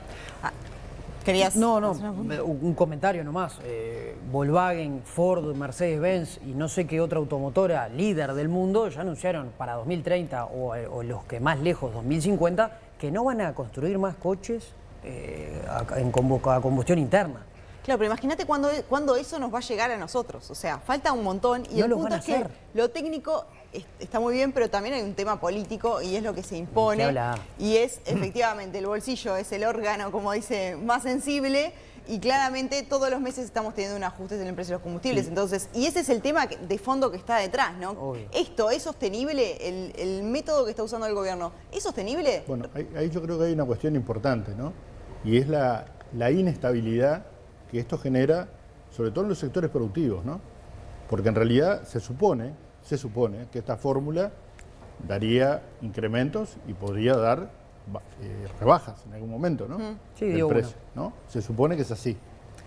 ¿Querías No, hacer una pregunta? un comentario nomás. Volkswagen, Ford, Mercedes-Benz y no sé qué otra automotora líder del mundo ya anunciaron para 2030 o los que más lejos, 2050, que no van a construir más coches a combustión interna. Claro, pero imagínate cuando eso nos va a llegar a nosotros. O sea, falta un montón y No el lo punto van a es que hacer. lo técnico está muy bien, pero también hay un tema político y es lo que se Ni impone. que hablar. Y es, efectivamente, el bolsillo es el órgano, como dice, más sensible y claramente todos los meses estamos teniendo un ajuste en el precio de los combustibles. Entonces, y ese es el tema de fondo que está detrás, ¿no? Obvio. ¿Esto es sostenible? ¿El método que está usando el gobierno es sostenible? Bueno, ahí yo creo que hay una cuestión importante, ¿no? Y es la inestabilidad que esto genera, sobre todo en los sectores productivos, ¿no? Porque en realidad se supone que esta fórmula daría incrementos y podría dar rebajas en algún momento, ¿no? Sí, del dio precio, ¿no? Se supone que es así.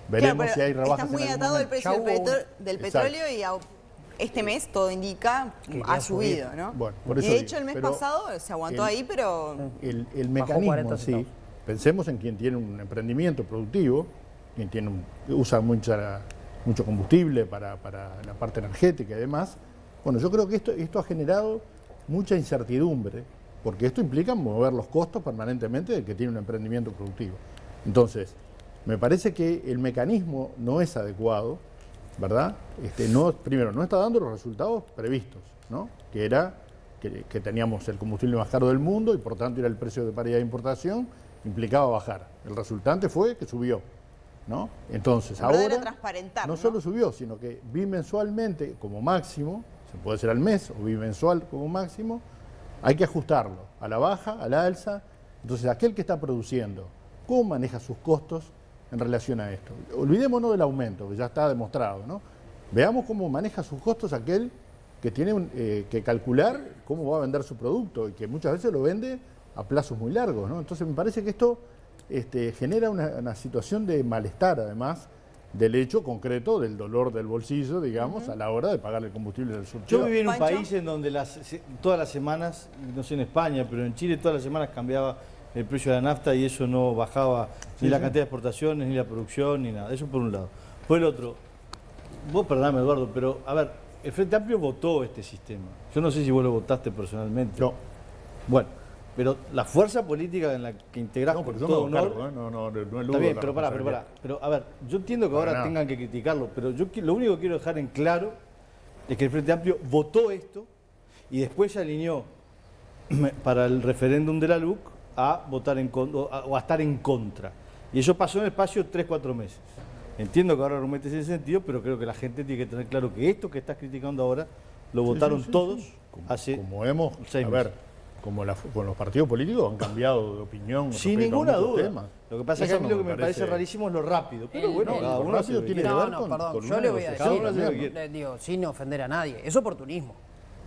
Veremos Claro, si hay pero rebajas está muy en algún atado el momento. precio Ya hubo del Exacto. petróleo y este mes todo indica Que ha iría a subir. subido, ¿no? Bueno, por Y eso de digo, hecho el mes pero pasado se aguantó ahí, pero El Bajó mecanismo 40 en sí, centavos. pensemos en quien tiene un emprendimiento productivo, quien usa mucho combustible para la parte energética y demás. Bueno, yo creo que esto ha generado mucha incertidumbre, porque esto implica mover los costos permanentemente del que tiene un emprendimiento productivo. Entonces, me parece que el mecanismo no es adecuado, ¿verdad? Primero, no está dando los resultados previstos, ¿no? Que era que teníamos el combustible más caro del mundo y por tanto era el precio de paridad de importación, implicaba bajar. El resultante fue que subió, ¿no? Entonces, en verdad ahora era transparentar, no solo subió, sino que bimensualmente como máximo, se puede hacer al mes o bimensual como máximo, hay que ajustarlo a la baja, a la alza. Entonces, aquel que está produciendo, ¿cómo maneja sus costos en relación a esto? Olvidémonos del aumento, que ya está demostrado, ¿no? Veamos cómo maneja sus costos aquel que tiene que calcular cómo va a vender su producto y que muchas veces lo vende a plazos muy largos, ¿no? Entonces, me parece que esto genera una situación de malestar, además, del hecho concreto del dolor del bolsillo, digamos, a la hora de pagar el combustible del surtidor. Yo viví en un Pancho. país en donde todas las semanas, no sé en España, pero en Chile todas las semanas cambiaba el precio de la nafta y eso no bajaba ni la cantidad de exportaciones, ni la producción, ni nada. Eso por un lado. Por el otro, vos perdóname Eduardo, pero a ver, el Frente Amplio votó este sistema. Yo no sé si vos lo votaste personalmente. No. Bueno, pero la fuerza política en la que integrás No, con porque yo todo me hago honor... cargo, ¿eh? No Está eludo bien, la pero pará. responsabilidad. Pero a ver, yo entiendo que Para ahora nada. tengan que criticarlo, pero yo lo único que quiero dejar en claro es que el Frente Amplio votó esto y después se alineó para el referéndum de la LUC a votar o a estar en contra. Y eso pasó en el espacio de 3-4 meses. Entiendo que ahora argumentes en ese sentido, pero creo que la gente tiene que tener claro que esto que estás criticando ahora lo votaron sí, todos sí. hace Como hemos, 6 a meses. ver, como con los partidos políticos han cambiado de opinión Sin respecto a ninguna muchos duda. temas. Lo que pasa es que Eso a mí no lo que me parece rarísimo es lo rápido. Pero bueno, no, cada lo uno rápido hace lo que tiene quiere. que ver No, con perdón, una yo le voy a negociación. Cada uno hace lo que decir, quiere. digo, sin ofender a nadie, es oportunismo.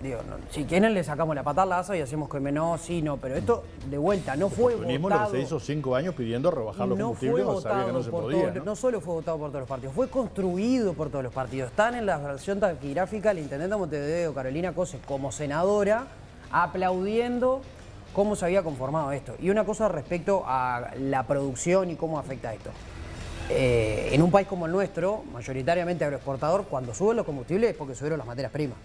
Digo, si quieren le sacamos la patada al lazo y hacemos que no, sí, no, pero esto de vuelta no fue Oportunismo, lo votado. que se hizo 5 años pidiendo rebajar los No combustibles fue cuando sabía que votado no se por podía, todos, ¿no? no solo fue votado por todos los partidos, fue construido por todos los partidos. Están en la versión taquigráfica el intendente de Montevideo, Carolina Cose, como senadora, aplaudiendo cómo se había conformado esto. Y una cosa respecto a la producción y cómo afecta esto. En un país como el nuestro, mayoritariamente agroexportador, cuando suben los combustibles es porque subieron las materias primas.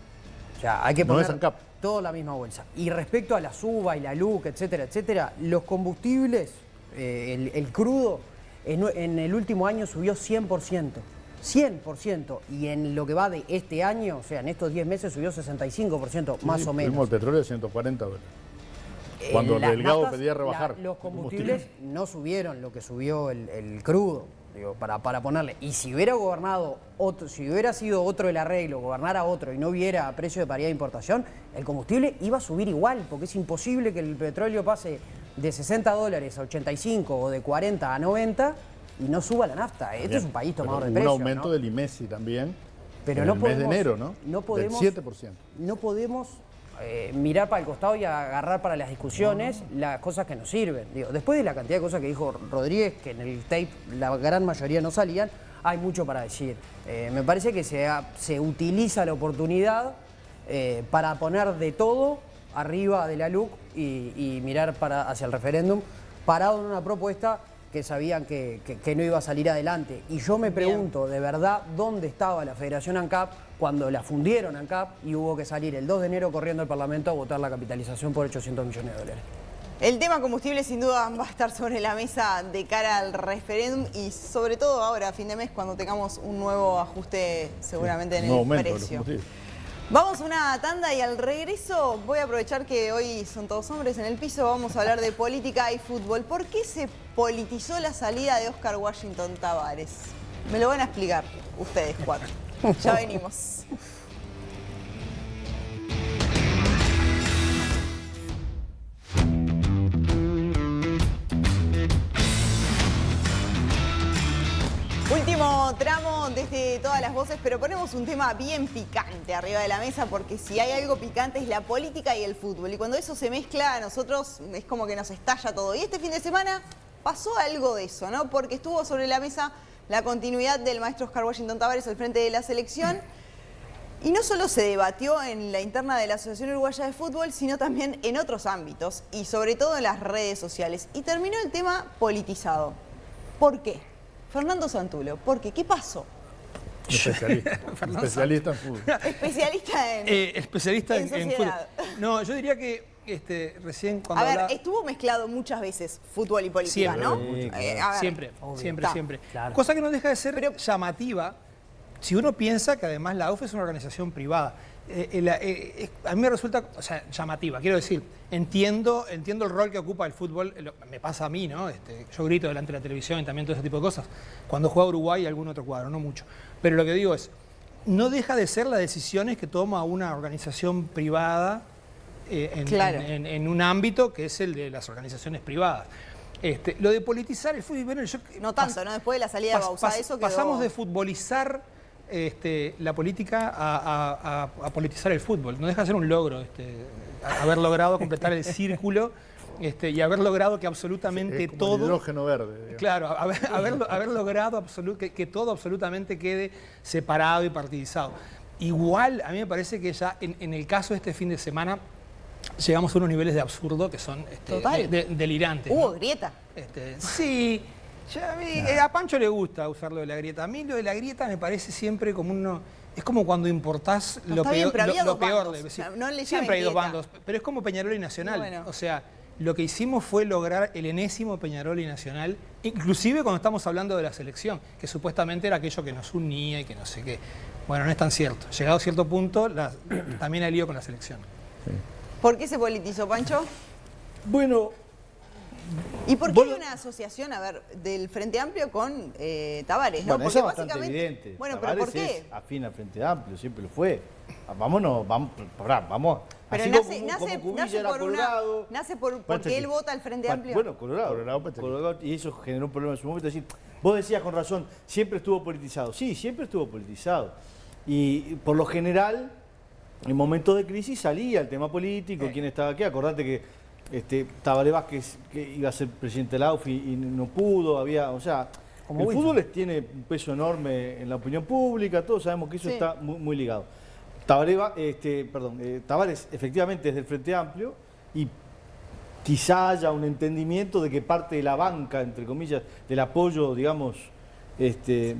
sea, hay que No poner es ANCAP. todo en la misma bolsa. Y respecto a la SUBA y la LUC, etcétera, etcétera, los combustibles, el crudo, en el último año subió 100%. 100%. Y en lo que va de este año, o sea, en estos 10 meses subió 65%, más o menos. Tuvimos el petróleo de 140 dólares. Cuando el Las Delgado naftas, pedía rebajar. los combustibles no subieron lo que subió el crudo, digo, para ponerle. Y si hubiera gobernado otro, si hubiera sido otro el arreglo, gobernara otro y no hubiera precio de paridad de importación, el combustible iba a subir igual, porque es imposible que el petróleo pase de 60 dólares a 85 o de 40 a 90 y no suba la nafta. Esto es un país tomador de Un precio, aumento ¿no? del IMESI también. Pero en no el mes de podemos- enero, ¿no? no podemos- Del 7%. No podemos mirar para el costado y agarrar para las discusiones las cosas que nos sirven. Digo, después de la cantidad de cosas que dijo Rodríguez, que en el tape la gran mayoría no salían, hay mucho para decir. Me parece que se utiliza la oportunidad para poner de todo arriba de la LUC y mirar hacia el referéndum, parado en una propuesta que sabían que no iba a salir adelante. Y yo me pregunto, de verdad, ¿dónde estaba la Federación ANCAP cuando la fundieron ANCAP y hubo que salir el 2 de enero corriendo al Parlamento a votar la capitalización por 800 millones de dólares? El tema combustible sin duda va a estar sobre la mesa de cara al referéndum y sobre todo ahora, a fin de mes, cuando tengamos un nuevo ajuste seguramente en No el aumento de los precio. combustibles. Vamos a una tanda y al regreso voy a aprovechar que hoy son todos hombres en el piso, vamos a hablar de política y fútbol. ¿Por qué se politizó la salida de Oscar Washington Tabárez? Me lo van a explicar ustedes cuatro. Ya venimos. Último tramo desde todas las voces, pero ponemos un tema bien picante arriba de la mesa porque si hay algo picante es la política y el fútbol. Y cuando eso se mezcla a nosotros es como que nos estalla todo. Y este fin de semana pasó algo de eso, ¿no? Porque estuvo sobre la mesa la continuidad del maestro Oscar Washington Tabárez al frente de la selección. Y no solo se debatió en la interna de la Asociación Uruguaya de Fútbol, sino también en otros ámbitos y sobre todo en las redes sociales. Y terminó el tema politizado. ¿Por qué? Fernando Santulo, ¿por qué? ¿Qué pasó? Especialista. Especialista en fútbol. Especialista en... especialista en en sociedad. fútbol. No, yo diría que recién cuando A ver, hablaba- estuvo mezclado muchas veces fútbol y política, Siempre, ¿no? sí, A ver, siempre, obvio. siempre, Está. siempre. Claro. Cosa que no deja de ser llamativa si uno piensa que además la AUF es una organización privada. A mí me resulta, o sea, llamativa. Quiero decir, entiendo el rol que ocupa el fútbol. Me pasa a mí, ¿no? Yo grito delante de la televisión y también todo ese tipo de cosas. Cuando juega Uruguay y algún otro cuadro, no mucho. Pero lo que digo es, no deja de ser las decisiones que toma una organización privada Claro. en un ámbito que es el de las organizaciones privadas. Lo de politizar el fútbol, bueno, no tanto, ¿no? Después de la salida de Bauzá, eso quedó... pasamos de futbolizar la política a politizar el fútbol. No deja de ser un logro haber logrado completar el círculo y haber logrado que absolutamente Es como todo... el hidrógeno verde. Digamos. Claro, haber logrado que todo absolutamente quede separado y partidizado. Igual, a mí me parece que ya en el caso de este fin de semana llegamos a unos niveles de absurdo que son Total. delirantes. Hubo ¿no? grieta. Sí, a Pancho le gusta usar lo de la grieta. A mí lo de la grieta me parece siempre como uno... Es como cuando importás No, lo está bien, peor, pero había lo dos peor bandos. de... O sea, no le llamen siempre hay dos grieta. bandos, pero es como Peñarol y Nacional. Bueno. O sea, lo que hicimos fue lograr el enésimo Peñarol y Nacional, inclusive cuando estamos hablando de la selección, que supuestamente era aquello que nos unía y que no sé qué. Bueno, no es tan cierto. Llegado a cierto punto, también hay lío con la selección. ¿Por qué se politizó, Pancho? Bueno, ¿Y por qué hay una asociación, a ver, del Frente Amplio con Tabárez, ¿no? bueno, Porque eso es bastante evidente. Bueno, pero ¿por Tabárez qué? es afín al Frente Amplio, siempre lo fue. Vamos. Pero Así nace era por Colorado. porque Pancho, él vota al Frente Amplio. Bueno, Colorado, y eso generó un problema en su momento. Es decir, vos decías con razón, siempre estuvo politizado. Sí, siempre estuvo politizado. Y por lo general, en momentos de crisis salía el tema político, quién estaba aquí. Acordate que Tabaré Vázquez que iba a ser presidente de la AUF y no pudo. O sea, Como el Wilson. fútbol tiene un peso enorme en la opinión pública, todos sabemos que eso Sí. está muy, muy ligado. Tabárez efectivamente es del Frente Amplio y quizá haya un entendimiento de que parte de la banca, entre comillas, del apoyo, digamos,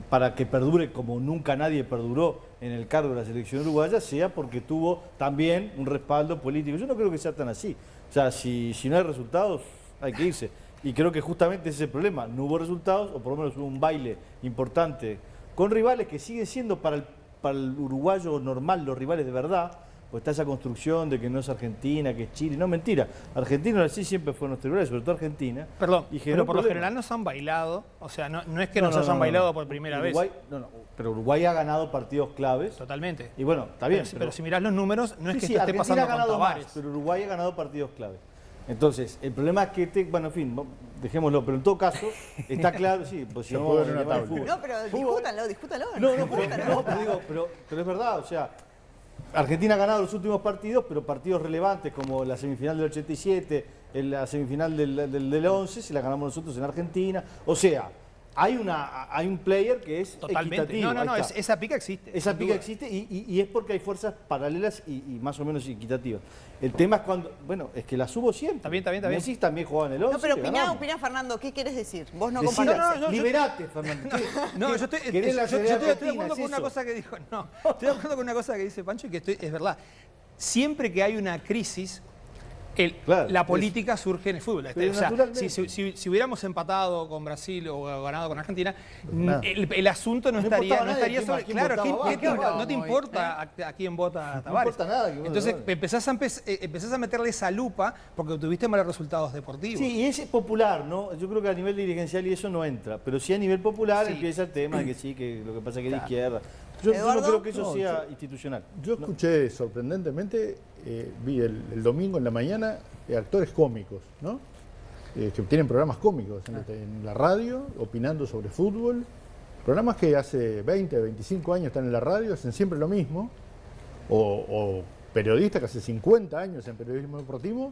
para que perdure como nunca nadie perduró en el cargo de la selección uruguaya sea porque tuvo también un respaldo político. Yo no creo que sea tan así. O sea, si no hay resultados, hay que irse. Y creo que justamente ese es el problema. No hubo resultados, o por lo menos hubo un baile importante con rivales que siguen siendo para el uruguayo normal los rivales de verdad. Pues está esa construcción de que no es Argentina, que es Chile. No, mentira. Argentina sí siempre fue nuestro rival, sobre todo Argentina. Perdón, y pero por lo general nos han bailado. O sea, no es que nos hayan bailado por primera vez. Pero Uruguay ha ganado partidos claves. Totalmente. Y bueno, está bien. Pero si mirás los números, no es que sí, esto esté Argentina pasando ha ganado con Tavares. más, pero Uruguay ha ganado partidos claves. Entonces, el problema es que, bueno, en fin, dejémoslo, pero en todo caso, está claro, sí, pues si puedo ver una tabla. No, pero discútanlo. Pero es verdad, o sea, Argentina ha ganado los últimos partidos, pero partidos relevantes como la semifinal del 87, la semifinal del 11, se la ganamos nosotros en Argentina. O sea, hay un player que es totalmente equitativo. No, esa pica existe. Esa pica existe y es porque hay fuerzas paralelas y más o menos equitativas. El tema es cuando, bueno, es que las hubo siempre. Está bien. Messi también jugaba en el 11. No, pero opina Fernando, ¿qué quieres decir? Vos no Decila, compartís. liberate, Fernando. No, yo estoy de acuerdo con una cosa que dijo. No, estoy de acuerdo con una cosa que dice Pancho y que es verdad. Siempre que hay una crisis, la política surge en el fútbol. O sea, si hubiéramos empatado con Brasil o ganado con Argentina, el asunto no estaría sobre. Claro, no te importa a quién vota Tavares. No importa nada. Entonces empezás a meterle esa lupa porque tuviste malos resultados deportivos. Sí, y es popular, ¿no? Yo creo que a nivel dirigencial y eso no entra. Pero sí a nivel popular empieza el tema de que sí, que lo que pasa es que es de izquierda. Yo no creo que eso sea institucional. Yo escuché sorprendentemente, vi el domingo en la mañana, actores cómicos, ¿no? Que tienen programas cómicos en la radio, opinando sobre fútbol. Programas que hace 20, 25 años están en la radio, hacen siempre lo mismo. O periodistas que hace 50 años en periodismo deportivo,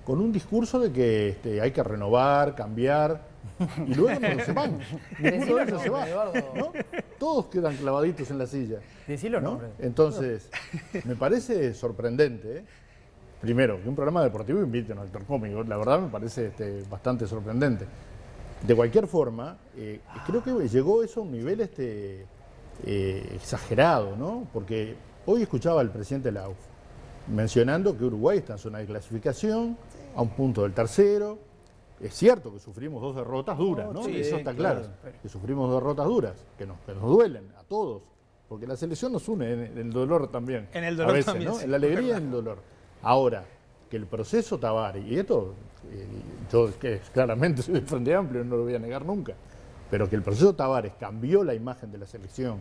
con un discurso de que hay que renovar, cambiar. Y luego no se van. Ninguno de ellos se va, ¿no? Todos quedan clavaditos en la silla. Decilo, ¿no? Entonces, me parece sorprendente, primero, que un programa deportivo invite a un actor cómico. La verdad me parece bastante sorprendente. De cualquier forma, creo que llegó eso a un nivel exagerado, ¿no? Porque hoy escuchaba al presidente de la AUF mencionando que Uruguay está en zona de clasificación, a un punto del tercero. Es cierto que sufrimos 2 derrotas duras, ¿no? Sí, eso está claro. Que sufrimos 2 derrotas duras, que nos duelen a todos. Porque la selección nos une en el dolor también. En el dolor a veces, también, ¿no? sí, en la alegría y en el dolor. Ahora, que el proceso Tavares, y esto, yo que claramente soy del Frente Amplio, no lo voy a negar nunca, pero que el proceso Tavares cambió la imagen de la selección,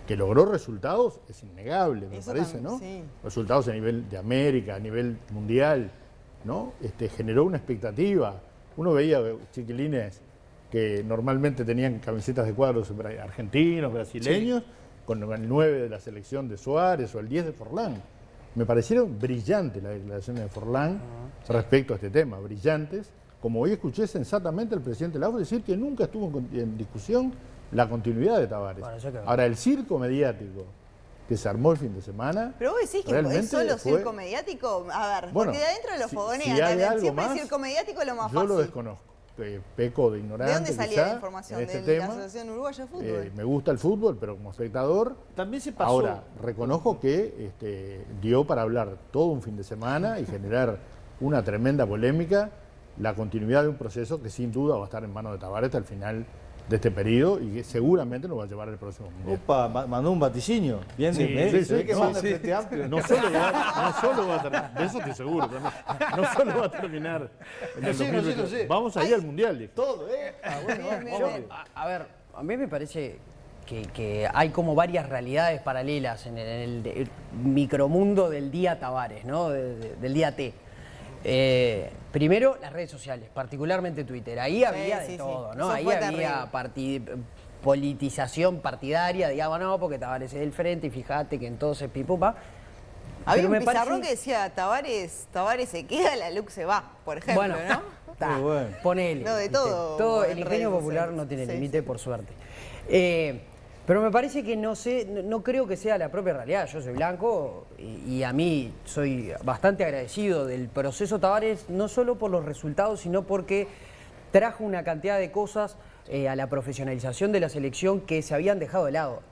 que logró resultados, es innegable, me parece, ¿no? Sí. Resultados a nivel de América, a nivel mundial, ¿no? Generó una expectativa. Uno veía chiquilines que normalmente tenían camisetas de cuadros argentinos, brasileños, con el 9 de la selección de Suárez o el 10 de Forlán. Me parecieron brillantes las declaraciones de Forlán respecto a este tema, brillantes, como hoy escuché sensatamente al presidente de la AUF decir que nunca estuvo en discusión la continuidad de Tavares. Bueno, ahora, el circo mediático que se armó el fin de semana. Pero vos decís que es solo circo mediático. A ver, porque de adentro de los fogonean, siempre el circo mediático es lo más fácil. Yo lo desconozco. Peco de ignorante. ¿De dónde salía la información de la Asociación Uruguaya de Fútbol? Me gusta el fútbol, pero como espectador. También se pasó. Ahora, reconozco que dio para hablar todo un fin de semana y generar una tremenda polémica la continuidad de un proceso que sin duda va a estar en manos de Tavares hasta el final de este periodo y que seguramente nos va a llevar al próximo mundial. Opa, mandó un vaticinio. Bien, sí, que manda el Frente Amplio. No solo va a terminar, de eso estoy seguro, no solo va a terminar en el 2020. No sé. Vamos ahí al mundial. Todo, A ver, a mí me parece que hay como varias realidades paralelas en el micromundo del día Tavares, ¿no? Del día T. Primero, las redes sociales, particularmente Twitter. Ahí había de todo, ¿no? Ahí había politización partidaria, digamos, no, porque Tavares es del frente y fíjate que entonces pipupa. Había un pizarrón que decía Tavares se queda, la LUC se va, por ejemplo, bueno, ¿no? Bueno. Ponele. No, de todo. El ingenio popular no tiene límite, por suerte. Pero me parece que no creo que sea la propia realidad. Yo soy blanco y a mí soy bastante agradecido del proceso Tavares, no solo por los resultados, sino porque trajo una cantidad de cosas a la profesionalización de la selección que se habían dejado de lado.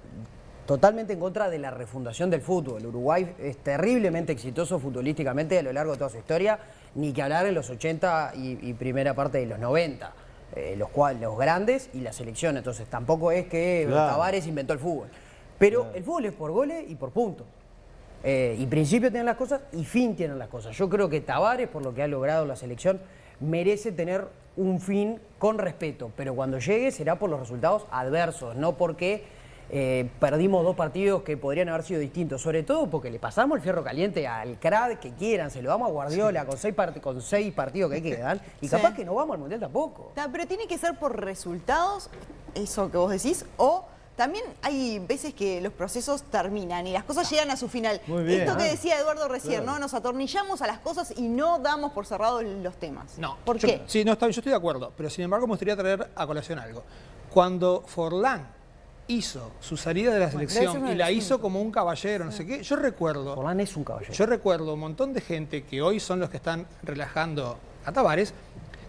totalmente en contra de la refundación del fútbol. Uruguay es terriblemente exitoso futbolísticamente a lo largo de toda su historia, ni que hablar en los 80 y primera parte de los 90. Los grandes y la selección. Entonces tampoco es que Tavares inventó el fútbol. Pero el fútbol es por goles y por puntos. Y principio tienen las cosas y fin tienen las cosas. Yo creo que Tavares, por lo que ha logrado la selección, merece tener un fin con respeto. Pero cuando llegue será por los resultados adversos, no porque perdimos 2 partidos que podrían haber sido distintos. Sobre todo porque le pasamos el fierro caliente al crack que quieran, se lo damos a Guardiola con 6 partidos que quedan y capaz que no vamos al Mundial tampoco. Pero tiene que ser por resultados, eso que vos decís, o también hay veces que los procesos terminan y las cosas llegan a su final. Muy bien. Esto que decía Eduardo recién, Claro. ¿no? Nos atornillamos a las cosas y no damos por cerrados los temas. No. ¿Por qué? Sí, no, yo estoy de acuerdo, pero sin embargo me gustaría traer a colación algo. Cuando Forlán hizo su salida de la selección y la hizo como un caballero, no sé qué, yo recuerdo... Forlán es un caballero. Yo recuerdo un montón de gente que hoy son los que están relajando a Tavares,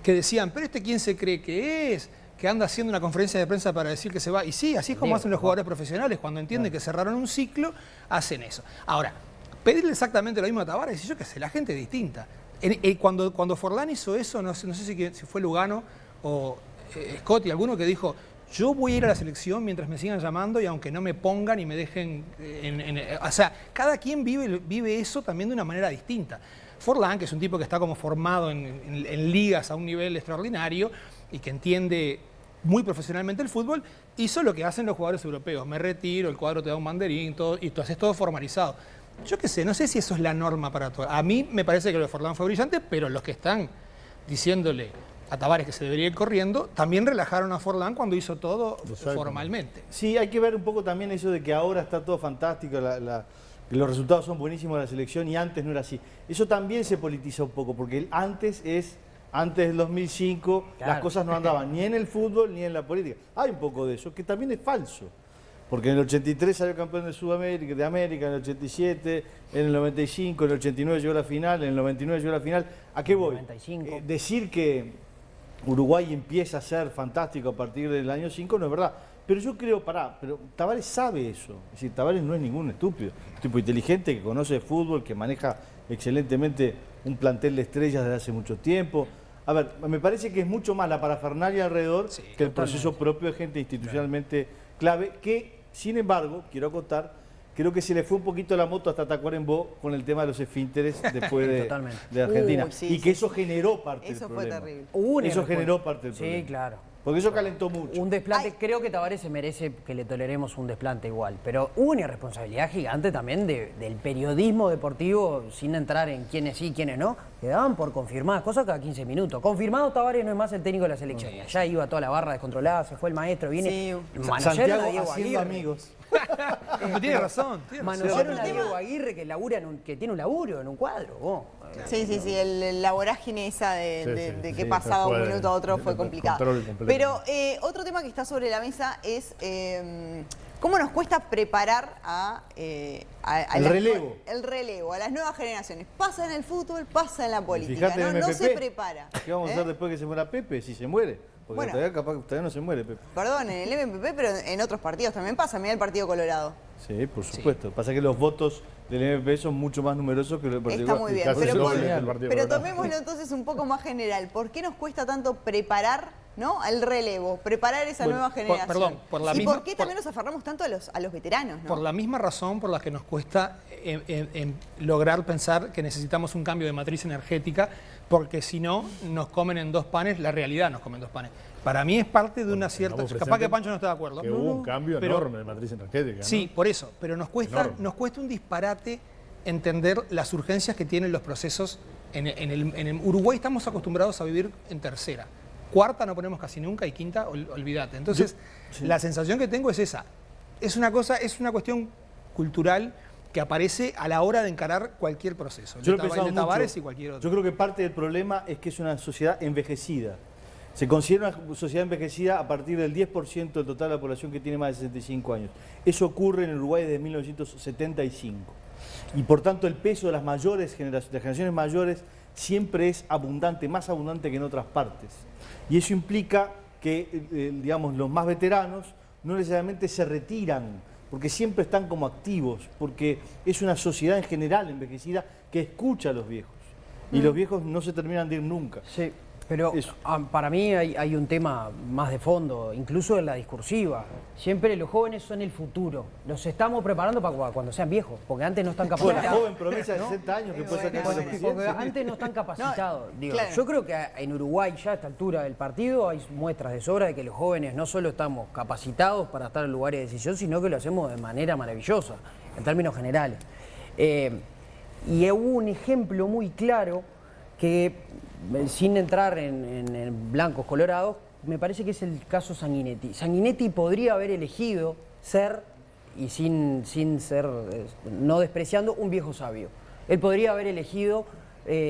que decían, pero ¿quién se cree que es? Que anda haciendo una conferencia de prensa para decir que se va. Y sí, así es como hacen los jugadores profesionales. Cuando entienden que cerraron un ciclo, hacen eso. Ahora, pedirle exactamente lo mismo a Tavares, y yo qué sé, la gente es distinta. Cuando Forlán hizo eso, no sé si fue Lugano o Scotti, alguno que dijo, yo voy a ir a la selección mientras me sigan llamando y aunque no me pongan y me dejen... o sea, cada quien vive eso también de una manera distinta. Forlán, que es un tipo que está como formado en ligas a un nivel extraordinario y que entiende muy profesionalmente el fútbol, hizo lo que hacen los jugadores europeos. Me retiro, el cuadro te da un banderín y tú haces todo formalizado. Yo qué sé, no sé si eso es la norma para todo. A mí me parece que lo de Forlán fue brillante, pero los que están diciéndole a Tavares que se debería ir corriendo, también relajaron a Forlán cuando hizo todo formalmente. Sí, hay que ver un poco también eso de que ahora está todo fantástico, que los resultados son buenísimos de la selección y antes no era así. Eso también se politiza un poco, porque antes del 2005, claro, las cosas no andaban ni en el fútbol ni en la política. Hay un poco de eso, que también es falso. Porque en el 83 salió campeón de Sudamérica, de América, en el 87, en el 95, en el 89 llegó a la final, en el 99 llegó a la final. ¿A qué voy? 95. Decir que Uruguay empieza a ser fantástico a partir del año 5 no es verdad. Pero yo creo, pero Tavares sabe eso. Es decir, Tavares no es ningún estúpido. Un tipo inteligente que conoce de fútbol, que maneja excelentemente un plantel de estrellas desde hace mucho tiempo. A ver, me parece que es mucho más la parafernalia alrededor que el proceso propio de gente institucionalmente clave, que, sin embargo, quiero acotar, creo que se le fue un poquito la moto hasta Tacuarembó con el tema de los esfínteres después de Argentina. Y que eso generó parte del problema. Eso fue terrible. Eso generó parte del problema. Sí, claro. Porque eso calentó mucho. Un desplante, creo que Tavares se merece que le toleremos un desplante igual, pero hubo una irresponsabilidad gigante también del periodismo deportivo, sin entrar en quiénes sí y quiénes no, que daban por confirmadas cosas cada 15 minutos. Confirmado, Tavares no es más el técnico de la selección. Y allá iba toda la barra descontrolada, se fue el maestro, viene Santiago a Diego haciendo Aguirre. amigos. Tiene razón. Manosearon a Diego Aguirre que tiene un laburo en un cuadro. Sí, la vorágine esa de que pasaba un minuto a otro fue complicado. Pero otro tema que está sobre la mesa es cómo nos cuesta preparar el relevo. El relevo, a las nuevas generaciones. Pasa en el fútbol, pasa en la política. No se prepara. ¿Qué vamos a hacer después que se muera Pepe? Si se muere. Porque Bueno. todavía no se muere Pepe. Perdón, en el MPP, pero en otros partidos también pasa. Mirá el Partido Colorado. Sí, por supuesto. Pasa que los votos del MPP son mucho más numerosos que los del Partido Está muy bien, casi pero, el doble del Partido pero Colorado. tomémoslo entonces un poco más general. ¿Por qué nos cuesta tanto preparar, ¿no?, al relevo, preparar esa nueva generación? por la ¿Y misma- por qué también nos aferramos tanto a los veteranos, ¿no? Por la misma razón por la que nos cuesta en lograr pensar que necesitamos un cambio de matriz energética, porque si no, nos comen en 2 panes, la realidad nos come en 2 panes. Para mí es parte de una cierta... tengamos Capaz que presente Pancho no está de acuerdo. Que hubo un cambio pero- enorme de matriz energética, ¿no? Sí, por eso. Pero nos cuesta Enorme. un disparate entender las urgencias que tienen los procesos. En el Uruguay estamos acostumbrados a vivir en tercera. Cuarta no ponemos casi nunca y quinta, olvídate. Entonces, la sensación que tengo es esa. Es una cuestión cultural que aparece a la hora de encarar cualquier proceso. Yo lo he El de pensado Tavares mucho. y cualquier otro. Yo creo que parte del problema es que es una sociedad envejecida. Se considera una sociedad envejecida a partir del 10% del total de la población que tiene más de 65 años. Eso ocurre en Uruguay desde 1975. Y por tanto el peso de las generaciones mayores siempre es abundante, más abundante que en otras partes. Y eso implica que, digamos, los más veteranos no necesariamente se retiran porque siempre están como activos, porque es una sociedad en general envejecida que escucha a los viejos. Y los viejos no se terminan de ir nunca. Sí, pero para mí hay un tema más de fondo, incluso en la discursiva. Siempre los jóvenes son el futuro. Los estamos preparando para cuando sean viejos, porque antes no están capacitados. La joven promesa de 60 años que puede sacar la Porque presidencia. antes no están capacitados. No, Digo, claro. yo creo que en Uruguay ya a esta altura del partido hay muestras de sobra de que los jóvenes no solo estamos capacitados para estar en lugares de decisión, sino que lo hacemos de manera maravillosa, en términos generales. Y hubo un ejemplo muy claro que, sin entrar en blancos colorados, me parece que es el caso Sanguinetti. Sanguinetti podría haber elegido ser, y sin ser, no despreciando, un viejo sabio. Él podría haber elegido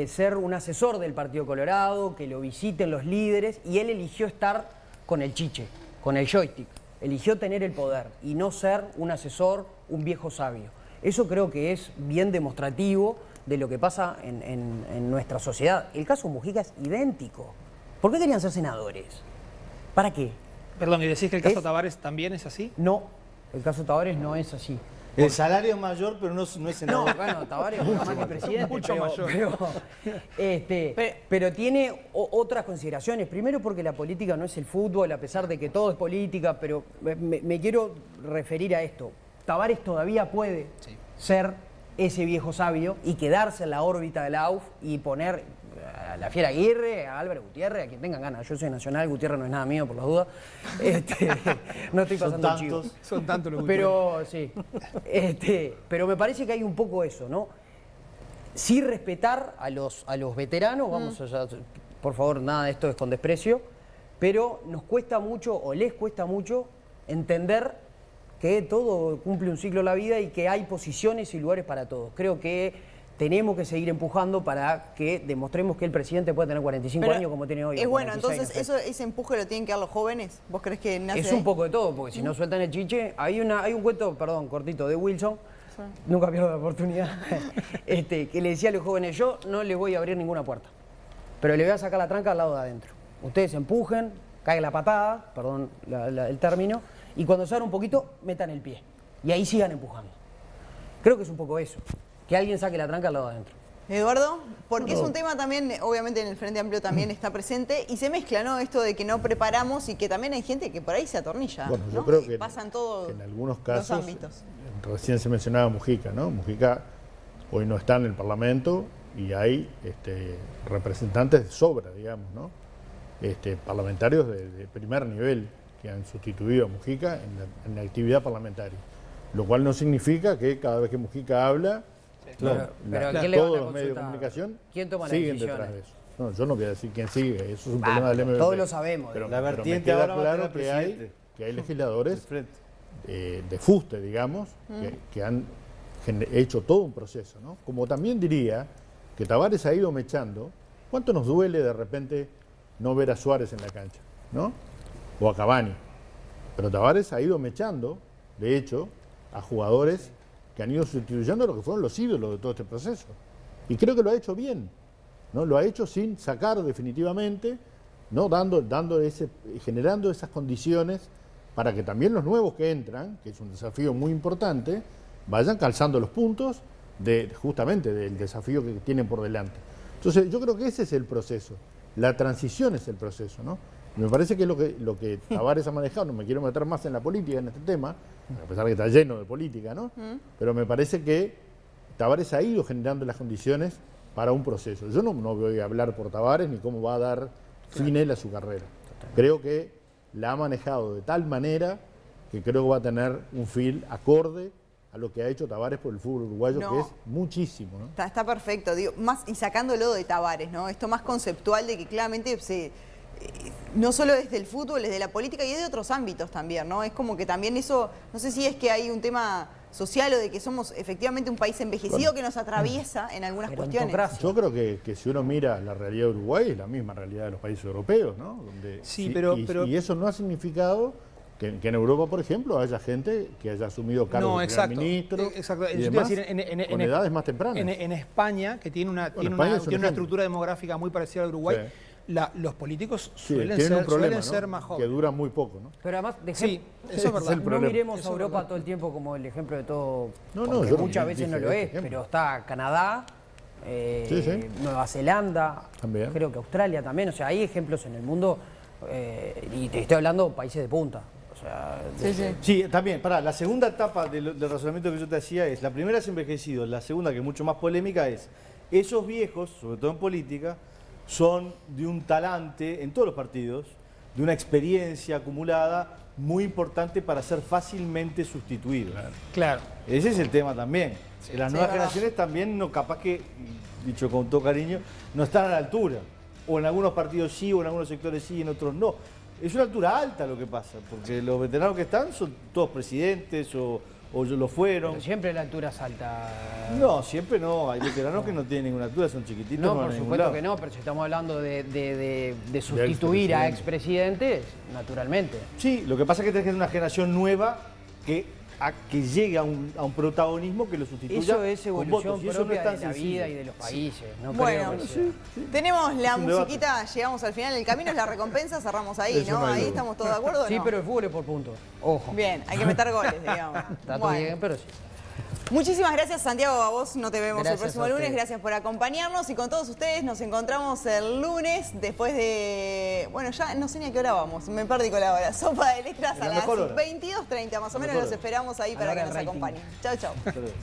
ser un asesor del Partido Colorado, que lo visiten los líderes, y él eligió estar con el chiche, con el joystick. Eligió tener el poder y no ser un asesor, un viejo sabio. Eso creo que es bien demostrativo de lo que pasa en nuestra sociedad. El caso Mujica es idéntico. ¿Por qué querían ser senadores? ¿Para qué? Perdón, ¿y decís que el caso Tavares también es así? No, el caso Tavares no es así. El salario es mayor, pero no es senador. No, bueno, Tavares es mucho más que presidente, Mucho mayor. pero tiene otras consideraciones. Primero porque la política no es el fútbol, a pesar de que todo es política, pero me quiero referir a esto. Tavares todavía puede ser ese viejo sabio y quedarse en la órbita de la AUF y poner a la Fiera Aguirre, a Álvaro Gutiérrez, a quien tengan ganas. Yo soy nacional, Gutiérrez no es nada mío, por las dudas. No estoy pasando el chivo. Son tantos los Pero sí. Pero me parece que hay un poco eso, ¿no? Sí respetar a los veteranos, vamos allá, por favor, nada de esto es con desprecio, pero nos cuesta mucho, o les cuesta mucho, entender que todo cumple un ciclo en la vida y que hay posiciones y lugares para todos. Creo que tenemos que seguir empujando para que demostremos que el presidente puede tener 45 años como tiene hoy. Es bueno, 46, entonces no sé. ese empuje lo tienen que dar los jóvenes. ¿Vos crees que nace Es de un ahí? poco de todo, porque si no sueltan el chiche, hay un cuento, perdón, cortito, de Wilson, nunca pierdo la oportunidad, que le decía a los jóvenes, yo no les voy a abrir ninguna puerta, pero le voy a sacar la tranca al lado de adentro. Ustedes empujen, caiga la patada, perdón el término, y cuando se abra un poquito, metan el pie. Y ahí sigan empujando. Creo que es un poco eso, que alguien saque la tranca al lado de adentro. Eduardo, porque es un tema también, obviamente en el Frente Amplio también está presente y se mezcla, ¿no? Esto de que no preparamos y que también hay gente que por ahí se atornilla, Bueno, yo ¿no? creo Y que pasan todos en algunos los casos, ámbitos. recién se mencionaba Mujica, ¿no? Mujica hoy no está en el Parlamento y hay representantes de sobra, digamos, ¿no? Parlamentarios de primer nivel que han sustituido a Mujica en la actividad parlamentaria. Lo cual no significa que cada vez que Mujica habla, Claro, pero ¿a quién le van a todos los medios de consultar? comunicación ¿Quién toma las siguen decisiones? detrás de eso. No, yo no voy a decir quién sigue, eso es un problema del MVP. Todos lo sabemos. Pero, La pero me vertiente queda ahora va a claro tener que presidente. hay legisladores Del frente. de fuste, digamos, que han hecho todo un proceso, ¿no? Como también diría que Tavares ha ido mechando, ¿cuánto nos duele de repente no ver a Suárez en la cancha, ¿no? O a Cavani. Pero Tavares ha ido mechando, de hecho, a jugadores que han ido sustituyendo lo que fueron los ídolos de todo este proceso. Y creo que lo ha hecho bien, ¿no? Lo ha hecho sin sacar definitivamente, ¿no? Generando esas condiciones para que también los nuevos que entran, que es un desafío muy importante, vayan calzando los puntos justamente del desafío que tienen por delante. Entonces yo creo que ese es el proceso, la transición es el proceso, ¿no? Y me parece que es lo que Tavares ha manejado, no me quiero meter más en la política en este tema, a pesar de que está lleno de política, ¿no? Pero me parece que Tavares ha ido generando las condiciones para un proceso. Yo no voy a hablar por Tavares ni cómo va a dar fin él a su carrera. Creo que la ha manejado de tal manera que creo que va a tener un feel acorde a lo que ha hecho Tavares por el fútbol uruguayo, que es muchísimo, ¿no? Está perfecto, digo, más y sacándolo de Tavares, ¿no? Esto más conceptual de que claramente no solo desde el fútbol, desde la política y de otros ámbitos también, ¿no? Es como que también eso, no sé si es que hay un tema social o de que somos efectivamente un país envejecido que nos atraviesa en algunas cuestiones. Yo creo que si uno mira la realidad de Uruguay es la misma realidad de los países europeos, ¿no? Y eso no ha significado que en Europa, por ejemplo, haya gente que haya asumido cargos de primer ministro y demás, con edades más tempranas. En España, que tiene una España es un ejemplo. estructura demográfica muy parecida a Uruguay, los políticos Sí, suelen tienen un problema, ser ¿no? más Que jóvenes. dura muy poco, ¿no? Pero además, Sí, eso es verdad. el no problema. miremos Eso a es Europa verdad. todo el tiempo como el ejemplo de todo, No, porque yo muchas dije veces no lo este es, ejemplo. pero está Canadá, Sí, sí. Nueva Zelanda, También. creo que Australia también, o sea, hay ejemplos en el mundo, y te estoy hablando de países de punta. O sea, Sí, también, la segunda etapa del razonamiento que yo te hacía es, la primera es envejecido, la segunda, que es mucho más polémica, es, esos viejos, sobre todo en política, son de un talante, en todos los partidos, de una experiencia acumulada muy importante para ser fácilmente sustituidos. Claro. Ese es el tema también. Las nuevas verdad. generaciones también, no, capaz que, dicho con todo cariño, no están a la altura. O en algunos partidos sí, o en algunos sectores sí, en otros no. Es una altura alta lo que pasa, porque los veteranos que están son todos presidentes o lo fueron. pero siempre la altura es alta. No, siempre no. Hay veteranos que no tienen ninguna altura, son chiquititos. No, van por a ningún supuesto lado. que no, pero si estamos hablando de sustituir a expresidentes, naturalmente. Sí, lo que pasa es que tenés que tener una generación nueva que llegue a un protagonismo que lo sustituya. Eso es con evolución votos, y eso no propia es tan de la sencillo. vida y de los países. No Bueno, creo que sea. tenemos la Es un debate. musiquita, llegamos al final, el camino es la recompensa, cerramos ahí, Eso ¿no? no hay Ahí duda. estamos todos de acuerdo, ¿o Sí, no? pero el fútbol es por puntos. Ojo. Bien, hay que meter goles, digamos. Está todo Bueno. bien, pero sí. Muchísimas gracias, Santiago, a vos no te vemos Gracias el próximo a lunes, ustedes. gracias por acompañarnos y con todos ustedes nos encontramos el lunes después de, bueno, ya no sé ni a qué hora vamos, me perdí con la hora, Sopa de Letras En a la las mejor hora. 22:30 más o menos, mejor los hora. esperamos ahí A la para hora que nos del rating. acompañen. Chau, chau. Hasta luego.